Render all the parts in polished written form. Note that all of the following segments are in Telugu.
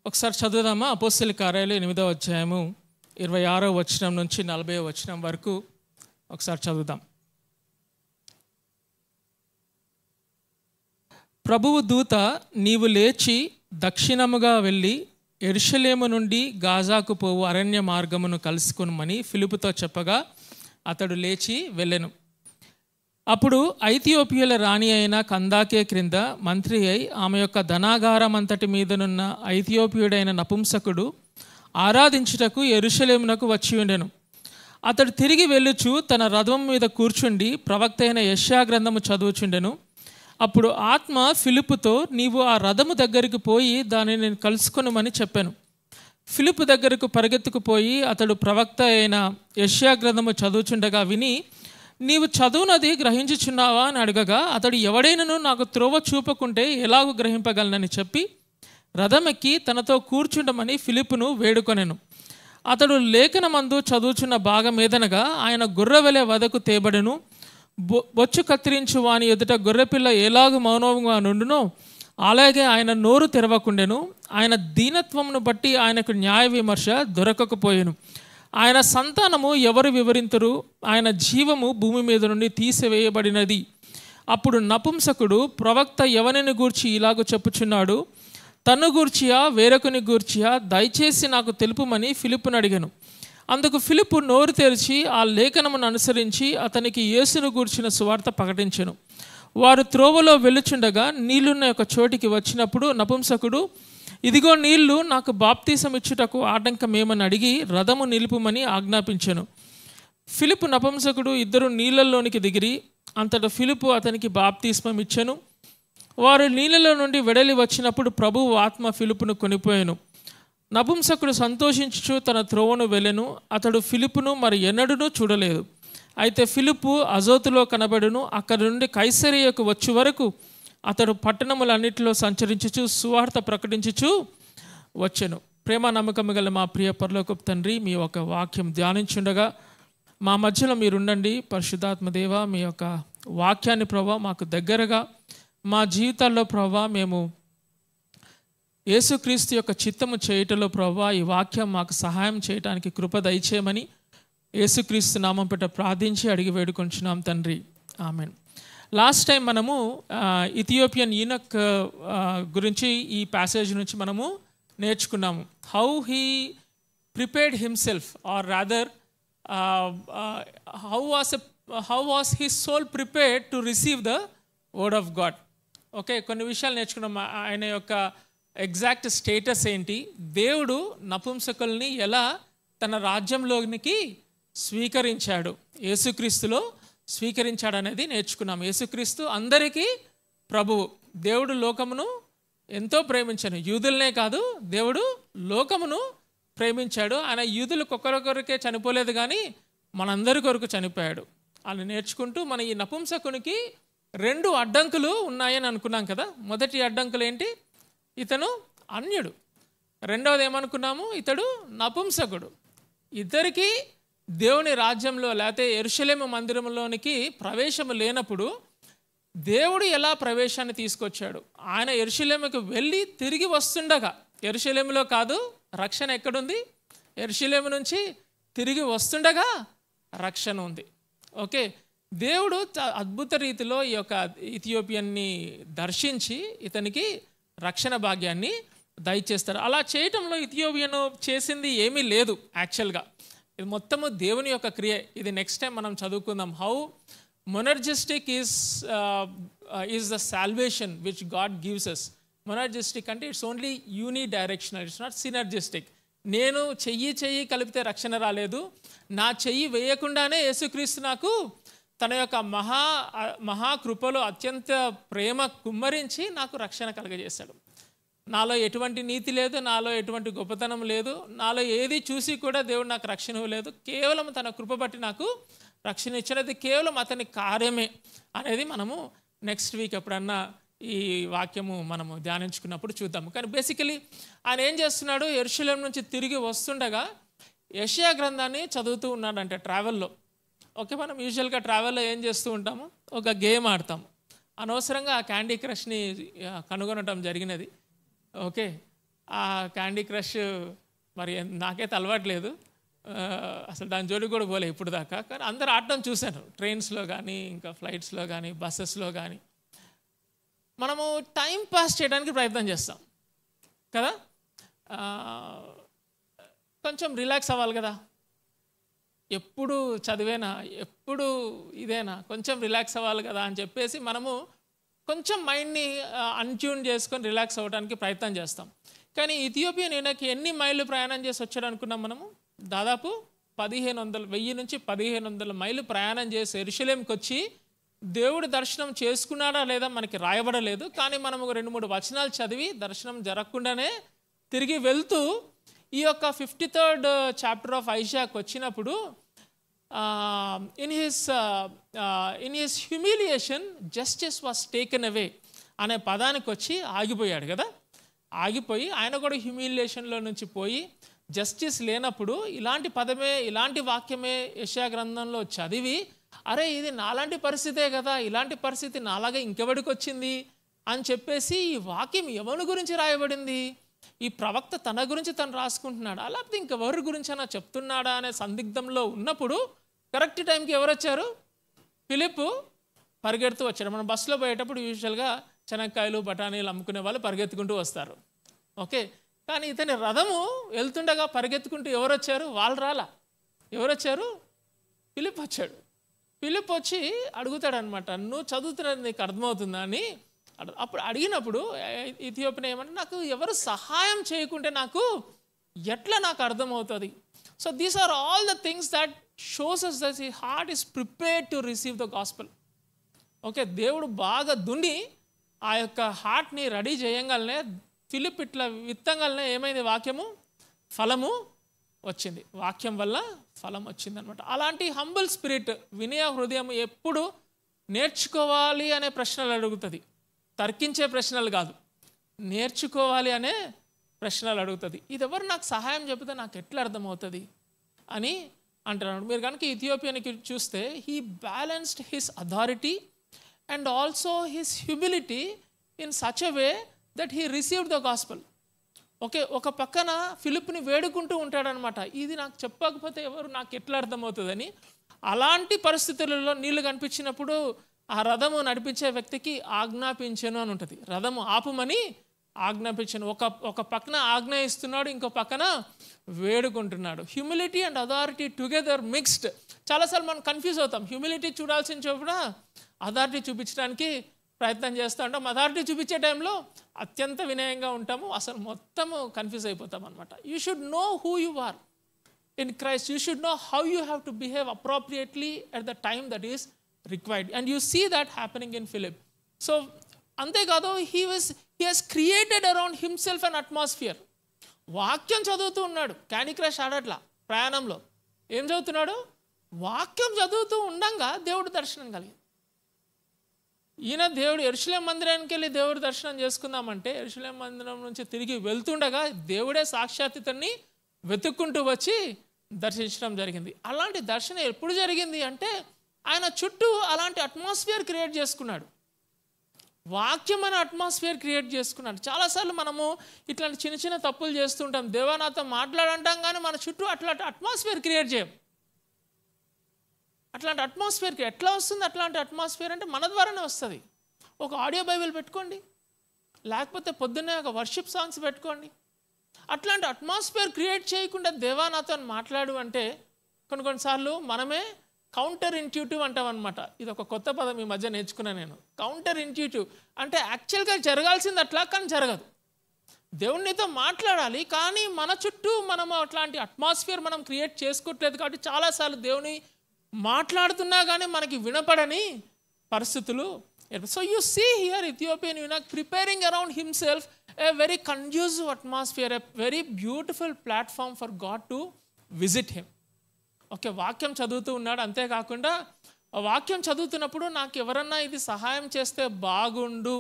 ఒకసారి చదువుదామా? అపోస్తలుల కార్యాలు 8వ అధ్యాయము 26వ వచనం నుంచి 40వ వచనం వరకు ఒకసారి చదువుదాం. ప్రభువు దూత, నీవు లేచి దక్షిణముగా వెళ్ళి యెరూషలేము నుండి గాజాకు పోవు అరణ్య మార్గమును కలుసుకొనుమని ఫిలిప్పుతో చెప్పగా అతడు లేచి వెళ్ళెను. అప్పుడు ఐథియోపియాల రాణి అయిన కందాకే క్రింద మంత్రి అయి ఆమె యొక్క ధనాగారం అంతటి మీదనున్న ఐథియోపియుడైన నపుంసకుడు ఆరాధించుటకు యెరూషలేమునకు వచ్చి ఉండెను. అతడు తిరిగి వెళ్ళుచు తన రథం మీద కూర్చుండి ప్రవక్త అయిన యెషయా గ్రంథము చదువుచుండెను. అప్పుడు ఆత్మ ఫిలిప్పుతో, నీవు ఆ రథము దగ్గరికి పోయి దానిని నేను కలుసుకొనుమని చెప్పాను. ఫిలిప్పు దగ్గరకు పరిగెత్తుకుపోయి అతడు ప్రవక్త అయిన యెషయా గ్రంథము చదువుచుండగా విని, నీవు చదువునది గ్రహించుచున్నావా అని అడగగా, అతడు ఎవడైనను నాకు త్రోవ చూపకుంటే ఎలాగూ గ్రహింపగలనని చెప్పి రథమెక్కి తనతో కూర్చుండమని ఫిలిప్పును వేడుకొనెను. అతడు లేఖనమందు చదువుచున్న భాగం ఏదనగా, ఆయన గొర్రెవలె వదకు తేబడెను, బొచ్చు కత్తిరించు వాని ఎదుట గొర్రెపిల్ల ఎలాగూ మౌనంగా నుండునో అలాగే ఆయన నోరు తెరవకుండెను. ఆయన దీనత్వమును బట్టి ఆయనకు న్యాయ విమర్శ దొరకకపోయెను. ఆయన సంతానము ఎవరు వివరింతురు? ఆయన జీవము భూమి మీద నుండి తీసివేయబడినది. అప్పుడు నపుంసకుడు, ప్రవక్త ఎవరిని గూర్చి ఇలాగూ చెప్పుచున్నాడు? తన్ను గూర్చియా వేరొకని గూర్చియా? దయచేసి నాకు తెలుపుమని ఫిలిప్పును అడిగాను. అందుకు ఫిలిప్పు నోరు తెరిచి ఆ లేఖనమును అనుసరించి అతనికి యేసును గూర్చిన సువార్త ప్రకటించెను. వారు త్రోవలో వెళ్ళుచుండగా నీళ్లున్న ఒక చోటికి వచ్చినప్పుడు నపుంసకుడు, ఇదిగో నీళ్లు, నాకు బాప్తీసం ఇచ్చుటకు ఆటంకమేమని అడిగి రథము నిలుపుమని ఆజ్ఞాపించెను. ఫిలిప్పు నపుంసకుడు ఇద్దరు నీళ్ళల్లోనికి దిగిరి. అంతటా ఫిలిప్పు అతనికి బాప్తీస్మం ఇచ్చెను. వారు నీళ్ళలో నుండి వెడలి వచ్చినప్పుడు ప్రభువు ఆత్మ ఫిలిప్పును కొనిపోయెను. నపుంసకుడు సంతోషించుచు తన త్రోవను వెళ్ళెను. అతడు ఫిలిప్పును మరి ఎన్నడూనూ చూడలేదు. అయితే ఫిలిప్పు అజోతులో కనబడును. అక్కడి నుండి కైసరియకు వచ్చే వరకు అతడు పట్టణములన్నిటిలో సంచరించుచు సువార్త ప్రకటించుచు వచ్చెను. ప్రేమ నమ్మకము గల మా ప్రియ పరలోకపు తండ్రి, మీ యొక్క వాక్యం ధ్యానించుండగా మా మధ్యలో మీరుండండి. పరిశుద్ధాత్మ దేవ, మీ యొక్క వాక్యాన్ని ప్రభావ మాకు దగ్గరగా మా జీవితాల్లో ప్రభావ మేము యేసుక్రీస్తు యొక్క చిత్తము చేయటంలో ప్రభావ ఈ వాక్యం మాకు సహాయం చేయడానికి కృప దయచేయమని యేసుక్రీస్తు నామం పెట్ట ప్రార్థించి అడిగి వేడుకొంచున్నాం తండ్రి, ఆమెన్. లాస్ట్ టైం మనము ఇథియోపియన్ ఈనక్ గురించి ఈ ప్యాసేజ్ నుంచి మనము నేర్చుకున్నాము. How he prepared himself, or rather how was his soul prepared to receive the word of God. Okay, కొన్ని విషయాలు నేర్చుకున్నాం. ఆయన యొక్క ఎగ్జాక్ట్ స్టేటస్ ఏంటి, దేవుడు నపుంసకుల్ని ఎలా తన రాజ్యంలోనికి స్వీకరించాడు, యేసుక్రీస్తులో స్వీకరించాడు అనేది నేర్చుకున్నాం. యేసుక్రీస్తు అందరికీ ప్రభువు. దేవుడు లోకమును ఎంతో ప్రేమించాడు. యూదులనే కాదు, దేవుడు లోకమును ప్రేమించాడు. ఆయన యూదులకు ఒక్కరొకరికే చనిపోలేదు కానీ మనందరి కొరకు చనిపోయాడు. అని నేర్చుకుంటూ మన ఈ నపుంసకునికి 2 అడ్డంకులు ఉన్నాయని అనుకున్నాం కదా. మొదటి అడ్డంకులు ఏంటి? ఇతను అన్యుడు. రెండవది ఏమనుకున్నాము? ఇతడు నపుంసకుడు. ఇద్దరికీ దేవుని రాజ్యంలో లేకపోతే యెరూషలేము మందిరంలోనికి ప్రవేశము లేనప్పుడు దేవుడు ఎలా ప్రవేశాన్ని తీసుకొచ్చాడు? ఆయన యెరూషలేముకు వెళ్ళి తిరిగి వస్తుండగా, యెరూషలేములో కాదు, రక్షణ ఎక్కడుంది? యెరూషలేము నుంచి తిరిగి వస్తుండగా రక్షణ ఉంది. ఓకే, దేవుడు అద్భుత రీతిలో ఈ యొక్క ఇథియోపియన్ని దర్శించి ఇతనికి రక్షణ భాగ్యాన్ని దయచేస్తారు. అలా చేయటంలో ఇథియోపియను చేసింది ఏమీ లేదు యాక్చువల్గా. ఇది మొత్తము దేవుని యొక్క క్రియ. ఇది నెక్స్ట్ టైం మనం చదువుకుందాం. How monergistic is the salvation which God gives us. Monergistic అంటే it's only unidirectional, it's not synergistic. నేను చెయ్యి కలిపితే రక్షణ రాలేదు, నా చెయ్యి వేయకుండానే యేసుక్రీస్తు నాకు తన యొక్క మహాకృపలో అత్యంత ప్రేమ కుమ్మరించి నాకు రక్షణ కలుగజేశాడు. నాలో ఎటువంటి నీతి లేదు, నాలో ఎటువంటి గొప్పతనం లేదు, నాలో ఏది చూసి కూడా దేవుడు నాకు రక్షణ ఇవ్వలేదు. కేవలం తన కృప బట్టి నాకు రక్షణ ఇచ్చినది కేవలం అతని కార్యమే అనేది మనము నెక్స్ట్ వీక్ ఎప్పుడన్నా ఈ వాక్యము మనము ధ్యానించుకున్నప్పుడు చూద్దాము. కానీ బేసికలీ ఆయన ఏం చేస్తున్నాడు? యెరూషలేము నుంచి తిరిగి వస్తుండగా యెషయా గ్రంథాన్ని చదువుతూ ఉన్నాడంటే ట్రావెల్లో. ఓకే, మనం యూజువల్గా ట్రావెల్లో ఏం చేస్తూ ఉంటాము? ఒక గేమ్ ఆడతాము. అనవసరంగా ఆ క్యాండీ క్రష్ని కనుగొనటం జరిగినది. ఓకే, ఆ క్యాండీ క్రష్ మరి నాకైతే అలవాట్లేదు, అసలు దాని జోలికి కూడా పోలే ఇప్పుడు దాకా. కానీ అందరు ఆడటం చూశాను, ట్రైన్స్లో కానీ ఇంకా ఫ్లైట్స్లో కానీ బస్సెస్లో కానీ. మనము టైం పాస్ చేయడానికి ప్రయత్నం చేస్తాం కదా, కొంచెం రిలాక్స్ అవ్వాలి కదా, ఎప్పుడు చదివేనా ఎప్పుడు ఇదేనా, కొంచెం రిలాక్స్ అవ్వాలి కదా అని చెప్పేసి మనము కొంచెం మైండ్ని అన్ట్యూన్ చేసుకొని రిలాక్స్ అవ్వడానికి ప్రయత్నం చేస్తాం. కానీ ఇథియోపియన్ యూనకి ఎన్ని మైళ్ళు ప్రయాణం చేసి వచ్చాడు అనుకున్నాం మనము? దాదాపు 1000 నుంచి 1500 మైళ్ళు ప్రయాణం చేసి యెరూషలేంకి వచ్చి దేవుడి దర్శనం చేసుకున్నాడా లేదా మనకి రాయబడలేదు. కానీ మనం ఒక 2-3 వచనాలు చదివి దర్శనం జరగకుండానే తిరిగి వెళ్తూ ఈ యొక్క 53rd చాప్టర్ ఆఫ్ ఐజాక్ వచ్చినప్పుడు in his humiliation justice was taken away అనే పదానికి వచ్చి ఆగిపోయాడు కదా. ఆగిపోయి ఆయన కూడా హ్యూమిలియేషన్లో నుంచి పోయి జస్టిస్ లేనప్పుడు ఇలాంటి పదమే ఇలాంటి వాక్యమే యెషయా గ్రంథంలో చదివి, అరే ఇది నాలాంటి పరిస్థితే కదా, ఇలాంటి పరిస్థితి నాలాగా ఇంకెవడికి వచ్చింది అని చెప్పేసి ఈ వాక్యం ఎవరి గురించి రాయబడింది, ఈ ప్రవక్త తన గురించి తను రాసుకుంటున్నాడా లేకపోతే ఇంకెవరి గురించి అయినా చెప్తున్నాడా అనే సందిగ్ధంలో ఉన్నప్పుడు కరెక్ట్ టైంకి ఎవరు వచ్చారు? ఫిలిప్ పరిగెడుతూ వచ్చాడు. మనం బస్సులో పోయేటప్పుడు యూజువల్గా శనక్కాయలు బఠానీలు అమ్ముకునే వాళ్ళు పరిగెత్తుకుంటూ వస్తారు, ఓకే. కానీ ఇతని రథము వెళ్తుండగా పరిగెత్తుకుంటూ ఎవరు వచ్చారు? వాళ్ళు రాలా, ఎవరు వచ్చారు? ఫిలిప్ వచ్చాడు. ఫిలిప్ వచ్చి అడుగుతాడనమాట, నువ్వు చదువుతున్నది నీకు అర్థమవుతుందా అని. అప్పుడు అడిగినప్పుడు ఇథియోపియన్ ఏమంటే, నాకు ఎవరు సహాయం చేయకుంటే నాకు ఎట్లా నాకు అర్థమవుతుంది? So these are all the things that shows us that his heart is prepared to receive the gospel. Okay, దేవుడు బాగా దున్ని ఆ యొక్క హార్ట్ని రెడీ చేయంగానే ఫిలిప్ ఇట్లా విత్తంగానే ఏమైంది? వాక్యము ఫలము వచ్చింది, వాక్యం వల్ల ఫలం వచ్చింది అనమాట. అలాంటి హంబుల్ స్పిరిట్, వినయ హృదయం ఎప్పుడు నేర్చుకోవాలి అనే ప్రశ్నలు అడుగుతుంది, తర్కించే ప్రశ్నలు కాదు, నేర్చుకోవాలి అనే ప్రశ్నలు అడుగుతుంది. ఇది ఎవరు నాకు సహాయం చెబితే నాకు ఎట్లా అర్థమవుతుంది అని అంటున్నాడు. మీరు కనుక ఇథియోపియన్కి చూస్తే he balanced his authority and also his humility in such a way that he received the gospel. Okay, ఒక పక్కన ఫిలిప్ని వేడుకుంటూ ఉంటాడనమాట, ఇది నాకు చెప్పకపోతే ఎవరు నాకు ఎట్లా అర్థమవుతుందని. అలాంటి పరిస్థితులలో నీళ్లు కనిపించినప్పుడు ఆ రథము నడిపించే వ్యక్తికి ఆజ్ఞాపించను అని ఉంటుంది, రథము ఆపుమని ఆజ్ఞాపించను. ఒక పక్కన ఆజ్ఞ ఇస్తున్నాడు, ఇంకో పక్కన వేడుకుంటున్నాడు. Humility and authority together mixed. చాలాసార్లు మనం కన్ఫ్యూజ్ అవుతాం, హ్యూమిలిటీ చూడాల్సిన చోపున అథారిటీ చూపించడానికి ప్రయత్నం చేస్తూ ఉంటాం, అథారిటీ చూపించే టైంలో అత్యంత వినయంగా ఉంటాము, అసలు మొత్తము కన్ఫ్యూజ్ అయిపోతాం అనమాట. You should know who you are in Christ, you should know how you have to behave appropriately at the time that is required, and you see that happening in Philip. So అంతేకాదు, he has created around himself and atmosphere. వాక్యం చదువుతూ ఉన్నాడు, క్యాండీ క్రష్ ఆడట్లా. ప్రయాణంలో ఏం చదువుతున్నాడు? వాక్యం చదువుతూ ఉండంగా దేవుడు దర్శనం కలిగింది. ఈయన దేవుడు యెరూషలేం మందిరానికి వెళ్ళి దేవుడు దర్శనం చేసుకుందామంటే యెరూషలేం మందిరం నుంచి తిరిగి వెళ్తుండగా దేవుడే సాక్షాత్ ఇతన్ని వెతుక్కుంటూ వచ్చి దర్శించడం జరిగింది. అలాంటి దర్శనం ఎప్పుడు జరిగింది అంటే ఆయన చుట్టూ అలాంటి అట్మాస్ఫియర్ క్రియేట్ చేసుకున్నాడు, వాక్యం అనే అట్మాస్ఫియర్ క్రియేట్ చేసుకున్నాడు. చాలాసార్లు మనము ఇట్లాంటి చిన్న చిన్న తప్పులు చేస్తుంటాం, దేవా నాతో మాట్లాడంటాం కానీ మన చుట్టూ అట్లాంటి అట్మాస్ఫియర్ క్రియేట్ చేయం. అట్లాంటి అట్మాస్ఫియర్కి ఎట్లా వస్తుంది? అట్లాంటి అట్మాస్ఫియర్ అంటే మన ద్వారానే వస్తుంది. ఒక ఆడియో బైబిల్ పెట్టుకోండి, లేకపోతే పొద్దున్నే ఒక వర్షిప్ సాంగ్స్ పెట్టుకోండి. అట్లాంటి అట్మాస్ఫియర్ క్రియేట్ చేయకుండా దేవా నాతో మాట్లాడు అంటే కొన్నిసార్లు మనమే కౌంటర్ ఇంట్యూటివ్ అంటాం అనమాట. ఇది ఒక కొత్త పదం ఈ మధ్య నేర్చుకున్నాను నేను. కౌంటర్ ఇంట్యూటివ్ అంటే యాక్చువల్గా జరగాల్సింది అట్లా, కానీ జరగదు. దేవునితో మాట్లాడాలి కానీ మన చుట్టూ మనం అట్లాంటి అట్మాస్ఫియర్ మనం క్రియేట్ చేసుకోవట్లేదు. కాబట్టి చాలాసార్లు దేవుని మాట్లాడుతున్నా కానీ మనకి వినపడని పరిస్థితులు. So you see here Ethiopian eunuch preparing around himself a very conducive atmosphere, a very beautiful platform for God to visit him. Okay, వాక్యం చదువుతూ ఉన్నాడు. అంతేకాకుండా వాక్యం చదువుతున్నప్పుడు నాకు ఎవరన్నా ఇది సహాయం చేస్తే బాగుండు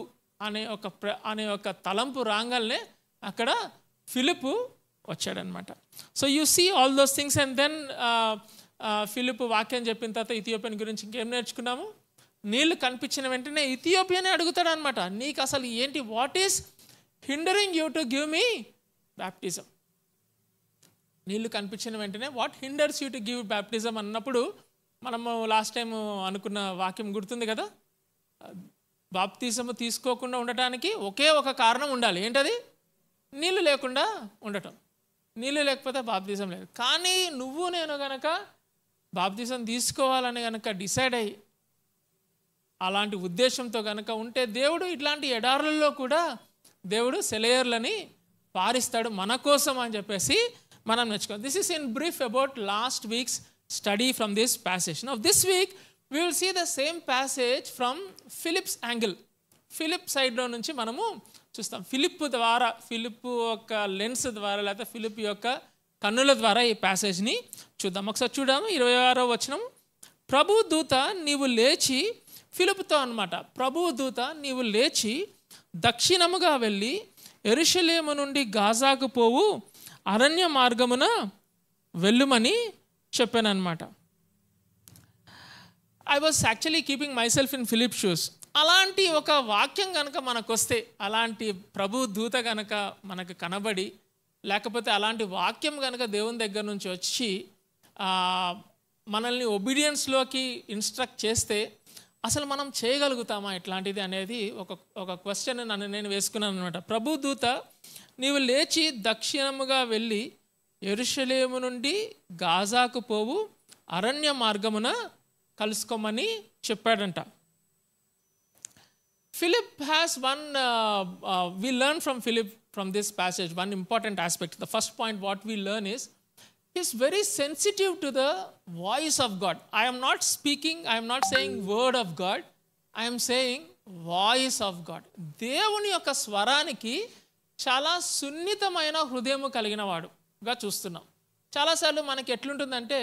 అనే ఒక తలంపు రాగానే అక్కడ ఫిలిప్ వచ్చాడనమాట. So you see all those things. And then Philip వాక్యం చెప్పిన తర్వాత ఇథియోపియన్ గురించి ఇంకేం నేర్చుకున్నాము? నీళ్లు కనిపించిన వెంటనే ఇథియోపియనే అడుగుతాడు అనమాట, నీకు అసలు ఏంటి, what is hindering you to give me baptism. నీళ్లు కనిపించిన వెంటనే what hinders you to give baptism అన్నప్పుడు మనము లాస్ట్ టైం అనుకున్న వాక్యం గుర్తుంది కదా, బాప్తిజము తీసుకోకుండా ఉండటానికి ఒకే ఒక కారణం ఉండాలి. ఏంటది? నీళ్ళు లేకుండా ఉండటం. నీళ్ళు లేకపోతే బాప్తిజం లేదు. కానీ నువ్వు నేను గనక బాప్తిజం తీసుకోవాలని గనక డిసైడ్ అయ్యి అలాంటి ఉద్దేశంతో గనక ఉంటే దేవుడు ఇట్లాంటి ఎడారులలో కూడా దేవుడు సెలయర్లని పారిస్తాడు మన కోసం అని చెప్పేసి మనం నేర్చుకోవాలి. This is in brief about last weeks study from this passage. Now this week we will see the same passage from Philip's angle. Philip సైడ్లో నుంచి మనము చూస్తాం. ఫిలిప్ ద్వారా, ఫిలిప్ యొక్క లెన్స్ ద్వారా, లేకపోతే ఫిలిప్ యొక్క కన్నుల ద్వారా ఈ ప్యాసేజ్ని చూద్దాం. ఒకసారి చూద్దాము. 26వ వచనం. ప్రభు దూత నీవు లేచి, ఫిలిప్తో అనమాట, ప్రభు దూత నీవు లేచి దక్షిణముగా వెళ్ళి యెరూషలేము నుండి గాజాకు పోవు అరణ్య మార్గమున వెళ్ళుమని చెప్పానన్నమాట. I was actually keeping myself in Philip's shoes. అలాంటి ఒక వాక్యం కనుక మనకు వస్తే, అలాంటి ప్రభు దూత కనుక మనకు కనబడి, లేకపోతే అలాంటి వాక్యం కనుక దేవుని దగ్గర నుంచి వచ్చి మనల్ని ఒబీడియన్స్లోకి ఇన్స్ట్రక్ట్ చేస్తే అసలు మనం చేయగలుగుతామా ఇట్లాంటిది అనేది ఒక క్వశ్చన్ నన్ను నేను వేసుకున్నాను అనమాట. ప్రభు దూత నీవు లేచి దక్షిణముగా వెళ్ళి యెరూషలేము నుండి గాజాకు పోవు అరణ్య మార్గమున కలుసుకోమని చెప్పాడంట. Philip has one, we learn from Philip from this passage, one important aspect. The first point what we learn is, he is very sensitive to the voice of God. I am not speaking, I am not saying word of God, I am saying voice of God. దేవుని యొక్క స్వరానికి చాలా సున్నితమైన హృదయము కలిగిన వాడుగా చూస్తున్నాం. చాలాసార్లు మనకి ఎట్లుంటుందంటే,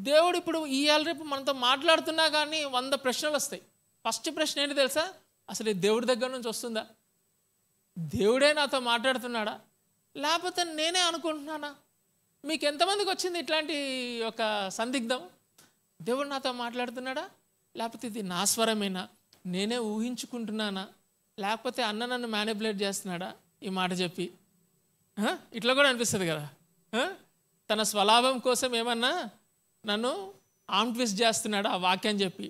దేవుడు ఇప్పుడు ఇవాళ రేపు మనతో మాట్లాడుతున్నా కానీ 100 ప్రశ్నలు వస్తాయి. ఫస్ట్ ప్రశ్న ఏంటి తెలుసా? అసలు ఈ దేవుడి దగ్గర నుంచి వస్తుందా? దేవుడే నాతో మాట్లాడుతున్నాడా, లేకపోతే నేనే అనుకుంటున్నానా? మీకు ఎంతమందికి వచ్చింది ఇట్లాంటి ఒక సందిగ్ధం? దేవుడు నాతో మాట్లాడుతున్నాడా, లేకపోతే ఇది నా స్వరమేనా, నేనే ఊహించుకుంటున్నానా, లేకపోతే అన్న నన్ను మ్యానిపులేట్ చేస్తున్నాడా ఈ మాట చెప్పి? ఇట్లా కూడా అనిపిస్తుంది కదా. తన స్వలాభం కోసం ఏమన్నా నన్ను ఆర్మ్ ట్విస్ట్ చేస్తున్నాడు ఆ వాక్యం చెప్పి.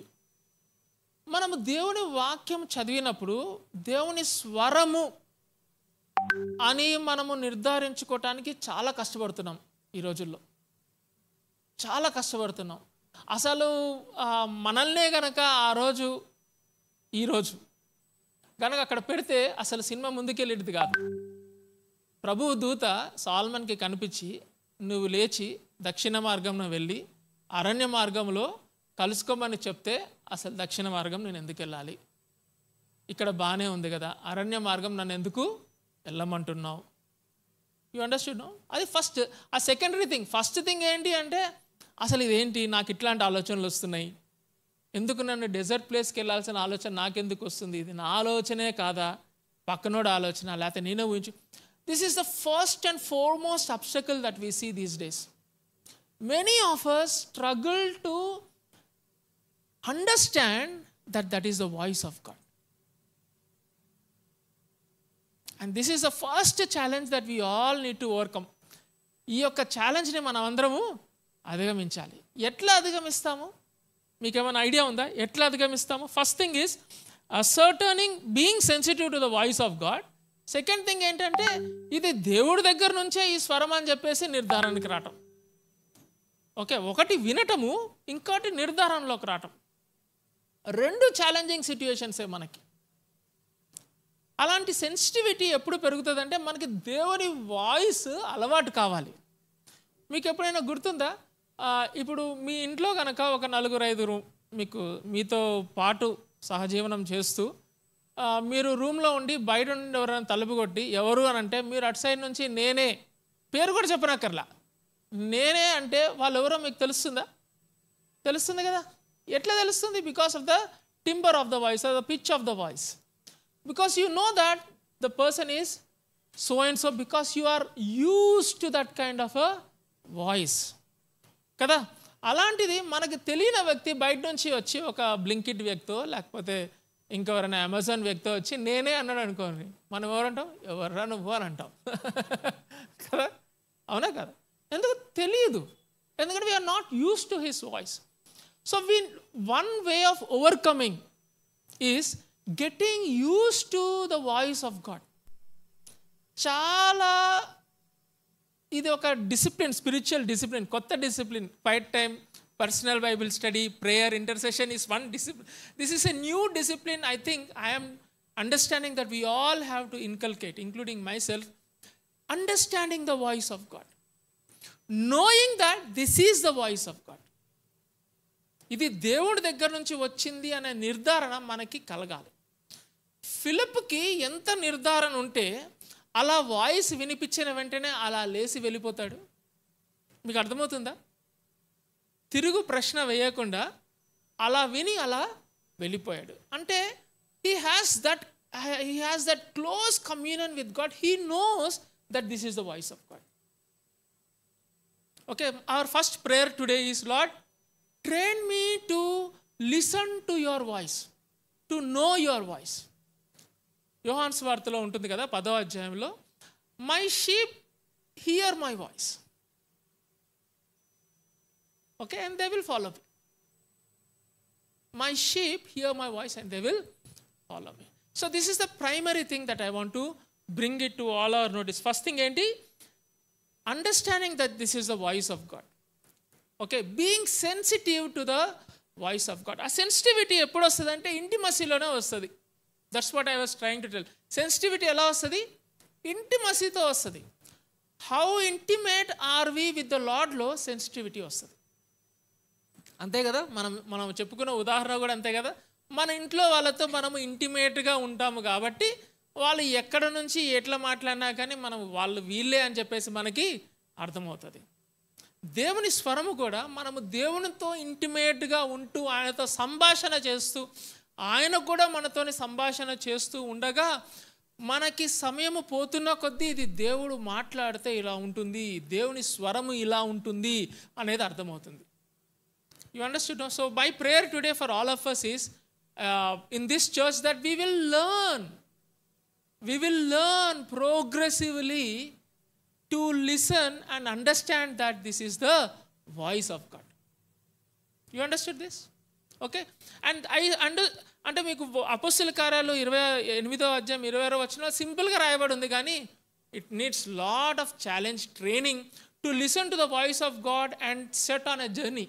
మనము దేవుని వాక్యం చదివినప్పుడు దేవుని స్వరము అని మనము నిర్ధారించుకోవటానికి చాలా కష్టపడుతున్నాం ఈ రోజుల్లో, చాలా కష్టపడుతున్నాం. అసలు మనల్నే గనక ఆ రోజు ఈరోజు కనుక అక్కడ పెడితే అసలు సినిమా ముందుకెళ్ళేది కాదు. ప్రభువు దూత సాల్మన్కి కనిపించి నువ్వు లేచి దక్షిణ మార్గంలో వెళ్ళి అరణ్య మార్గంలో కలుసుకోమని చెప్తే అసలు దక్షిణ మార్గం నేను ఎందుకు వెళ్ళాలి, ఇక్కడ బాగానే ఉంది కదా, అరణ్య మార్గం నన్ను ఎందుకు వెళ్ళమంటున్నావు? You understood? అది ఫస్ట్. ఆ సెకండరీ థింగ్. ఫస్ట్ థింగ్ ఏంటి అంటే, అసలు ఇదేంటి, నాకు ఇట్లాంటి ఆలోచనలు వస్తున్నాయి, ఎందుకు నన్ను డెజర్ట్ ప్లేస్కి వెళ్ళాల్సిన ఆలోచన నాకెందుకు వస్తుంది, ఇది నా ఆలోచనే కాదా, పక్కనోడు ఆలోచన, లేకపోతే నేనే ఊహించు. This is the first and foremost obstacle that we see these days. Many of us struggle to understand that is the voice of God. And this is the first challenge that we all need to overcome. ఈ యొక్క ఛాలెంజ్ని మనం అందరము అధిగమించాలి. ఎట్లా అధిగమిస్తాము? మీకు ఏమైనా ఐడియా ఉందా ఎట్లా అధిగమిస్తాము? First thing is ascertaining, being sensitive to the voice of God. Second thing ఏంటంటే, ఇది దేవుడి దగ్గర నుంచే ఈ స్వరం అని చెప్పేసి నిర్ధారణకి రావటం. ఓకే, ఒకటి వినటము, ఇంకోటి నిర్ధారణలోకి రావటం. 2 ఛాలెంజింగ్ సిట్యుయేషన్సే మనకి. అలాంటి సెన్సిటివిటీ ఎప్పుడు పెరుగుతుందంటే మనకి దేవుని వాయిస్ అలవాటు కావాలి. మీకు ఎప్పుడైనా గుర్తుందా, ఇప్పుడు మీ ఇంట్లో కనుక ఒక 4-5 మీతో పాటు సహజీవనం చేస్తూ మీరు రూమ్లో ఉండి బయట నుండి ఎవరైనా తలుపు కొట్టి ఎవరు అని అంటే మీరు అటు సైడ్ నుంచి నేనే, పేరు కూడా చెప్పనక్కర్లా, నేనే అంటే వాళ్ళు ఎవరో మీకు తెలుస్తుందా? తెలుస్తుంది కదా. ఎట్లా తెలుస్తుంది? Because of the timber of the voice, the pitch of the voice. Because you know that the person is so and so, because you are used to that kind of a voice కదా. అలాంటిది మనకు తెలియని వ్యక్తి బయట నుంచి వచ్చి ఒక బ్లింకిట్ వ్యక్తో లేకపోతే ఇంకెవరైనా అమెజాన్ వ్యక్తి వచ్చి నేనే అన్నాడు అనుకోండి, మనం ఎవరంటాం? ఎవర్రా నువ్వు అని అంటాం కదా, అవునా కదా? ఎందుకు తెలియదు, ఎందుకంటే we are not use to his voice. So one way of overcoming is getting use to the voice of God. చాలా ఇది ఒక డిసిప్లిన్, స్పిరిచువల్ డిసిప్లిన్, కొత్త discipline. Quiet time, personal Bible study, prayer, intercession is one discipline. This is a new discipline I think I am understanding that we all have to inculcate, including myself. Understanding the voice of God, knowing that this is the voice of God. ఇది దేవుడి దగ్గర నుంచి వచ్చింది అనే నిర్ధారణ మనకి కలగాలి. ఫిలిప్కి ఎంత నిర్ధారణ ఉంటే అలా వాయిస్ వినిపించిన వెంటనే అలా లేచి వెళ్ళిపోతాడు. మీకు అర్థమవుతుందా? తిరుగు ప్రశ్న వేయకుండా అలా విని అలా వెళ్ళిపోయాడు. అంటే he has that close communion with God. He knows that this is the voice of God. Okay, our first prayer today is, Lord, train me to listen to your voice, to know your voice. యోహాను సువార్తలో ఉంటుంది కదా 10వ అధ్యాయంలో, my sheep hear my voice. Okay, and they will follow me. My sheep hear my voice and they will follow me. So this is the primary thing that I want to bring it to all our notice. First thing ఏంటి? Understanding that this is the voice of God. Okay, being sensitive to the voice of God. ఆ సెన్సిటివిటీ ఎప్పుడు వస్తుంది అంటే ఇంటిమసీలోనే వస్తుంది. That's what I was trying to tell. Sensitivity ఎలా వస్తుంది? ఇంటిమసీతో వస్తుంది. How intimate are we with the లార్డ్లో సెన్సిటివిటీ వస్తుంది. అంతే కదా, మనం చెప్పుకున్న ఉదాహరణ కూడా అంతే కదా. మన ఇంట్లో వాళ్ళతో మనము ఇంటిమేట్గా ఉంటాము కాబట్టి వాళ్ళు ఎక్కడ నుంచి ఎట్లా మాట్లాడినా కానీ మనం వాళ్ళు వీళ్ళే అని చెప్పేసి మనకి అర్థమవుతుంది. దేవుని స్వరము కూడా మనము దేవునితో ఇంటిమేట్గా ఉంటూ ఆయనతో సంభాషణ చేస్తూ ఆయన కూడా మనతోని సంభాషణ చేస్తూ ఉండగా మనకి సమయము పోతున్న కొద్దీ ఇది దేవుడు మాట్లాడితే ఇలా ఉంటుంది, దేవుని స్వరము ఇలా ఉంటుంది అనేది అర్థమవుతుంది. You understood? So by prayer today for all of us is in this church that we will learn progressively to listen and understand that this is the voice of God. You understood this? Okay, and అంటే మీకు అపోస్తలుల కార్యాలు 28వ అధ్యాయం 26వ వచనంలో సింపుల్గా రాయబడి ఉంది, కానీ it needs lot of challenge, training to listen to the voice of God and set on a journey.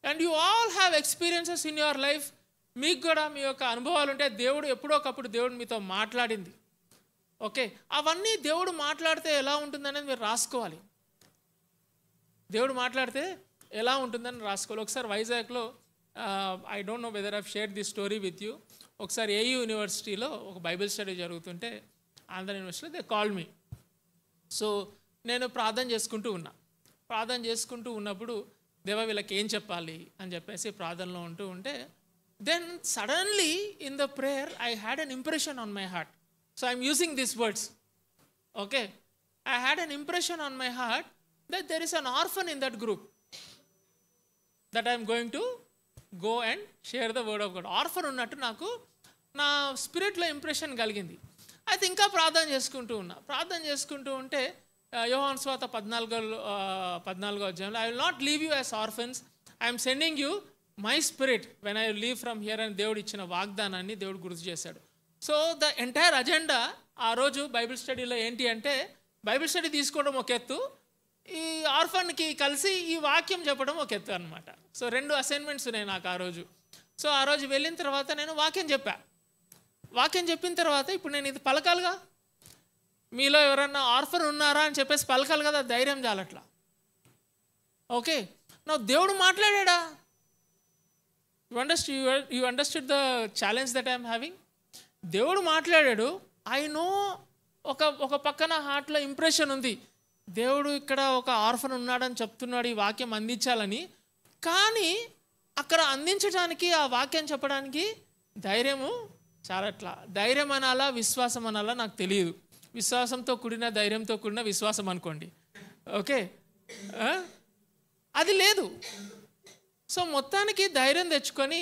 And you all have experiences in your life. మీకు కూడా మీ యొక్క అనుభవాలు ఉంటే దేవుడు ఎప్పుడో ఒకప్పుడు దేవుడు మీతో మాట్లాడింది. ఓకే, అవన్నీ దేవుడు మాట్లాడితే ఎలా ఉంటుందనేది మీరు రాసుకోవాలి. దేవుడు మాట్లాడితే ఎలా ఉంటుందని రాసుకోవాలి. ఒకసారి వైజాగ్లో, I don't know weather I've shared this story with you. ఒకసారి ఏయూ యూనివర్సిటీలో ఒక బైబిల్ స్టడీ జరుగుతుంటే, ఆంధ్ర యూనివర్సిటీలో దే కాల్ మీ. సో నేను ప్రార్థన చేసుకుంటూ ఉన్నప్పుడు దేవా వీళ్ళకి ఏం చెప్పాలి అని చెప్పేసి ప్రార్థనలో ఉంటే then suddenly in the prayer I had an impression on my heart. So I'm using this words. Okay, I had an impression on my heart that there is an orphan in that group that I am going to go and share the word of God. Orphan ఉన్నట్టు నాకు నా స్పిరిట్లో ఇంప్రెషన్ కలిగింది. అయితే ఇంకా ప్రార్థన చేసుకుంటూ ఉంటే యోహాను సువార్త 14వ అధ్యాయంలో, I will not leave you as orphans, I'm sending you my spirit when I leave from here అని దేవుడు ఇచ్చిన వాగ్దానాన్ని దేవుడు గుర్తు చేశాడు. సో ద ఎంటైర్ అజెండా ఆ రోజు బైబిల్ స్టడీలో ఏంటి అంటే, బైబిల్ స్టడీ తీసుకోవడం ఒక ఎత్తు, ఈ ఆర్ఫన్కి కలిసి ఈ వాక్యం చెప్పడం ఒక ఎత్తు అనమాట. సో 2 అసైన్మెంట్స్ ఉన్నాయి నాకు ఆ రోజు. సో ఆ రోజు వెళ్ళిన తర్వాత నేను వాక్యం చెప్పిన తర్వాత ఇప్పుడు నేను ఇది పలకాలిగా. మీలో ఎవరన్నా ఆర్ఫన్ ఉన్నారా అని చెప్పేసి పలకాలి కదా, ధైర్యం చాలట్లా. ఓకే, నా దేవుడు మాట్లాడా? You understood the challenge that I'm having. దేవుడు మాట్లాడాడు. ఐ నో ఒక పక్కన హార్ట్లో ఇంప్రెషన్ ఉంది, దేవుడు ఇక్కడ ఒక ఆర్ఫన్ ఉన్నాడని చెప్తున్నాడు, ఈ వాక్యం అందించాలని. కానీ అక్కడ అందించడానికి, ఆ వాక్యం చెప్పడానికి ధైర్యము చాలట్లా. ధైర్యం అనాలా, విశ్వాసం అనాలా నాకు తెలియదు. విశ్వాసంతో కూడిన, ధైర్యంతో కూడిన విశ్వాసం అనుకోండి. ఓకే, అది లేదు. సో మొత్తానికి ధైర్యం తెచ్చుకొని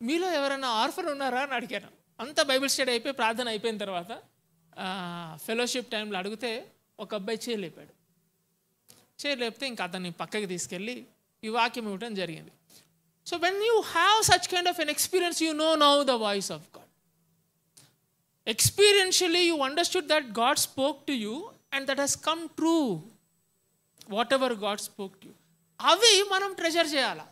మీలో ఎవరైనా ఆర్ఫన్ ఉన్నారా అని అడిగాను. అంత బైబిల్ స్టడీ అయిపోయి ప్రార్థన అయిపోయిన తర్వాత ఫెలోషిప్ టైంలో అడిగితే ఒక అబ్బాయి చేయలేపాడు. చేయలేపితే ఇంకా అతన్ని పక్కకి తీసుకెళ్ళి ఈ వాక్యం ఇవ్వడం జరిగింది. So when you have such kind of an experience, you know now the voice of God. Experientially you understood that God spoke to you and that has come true. Whatever God spoke to you, అవి మనం ట్రెజర్ చేయాలి.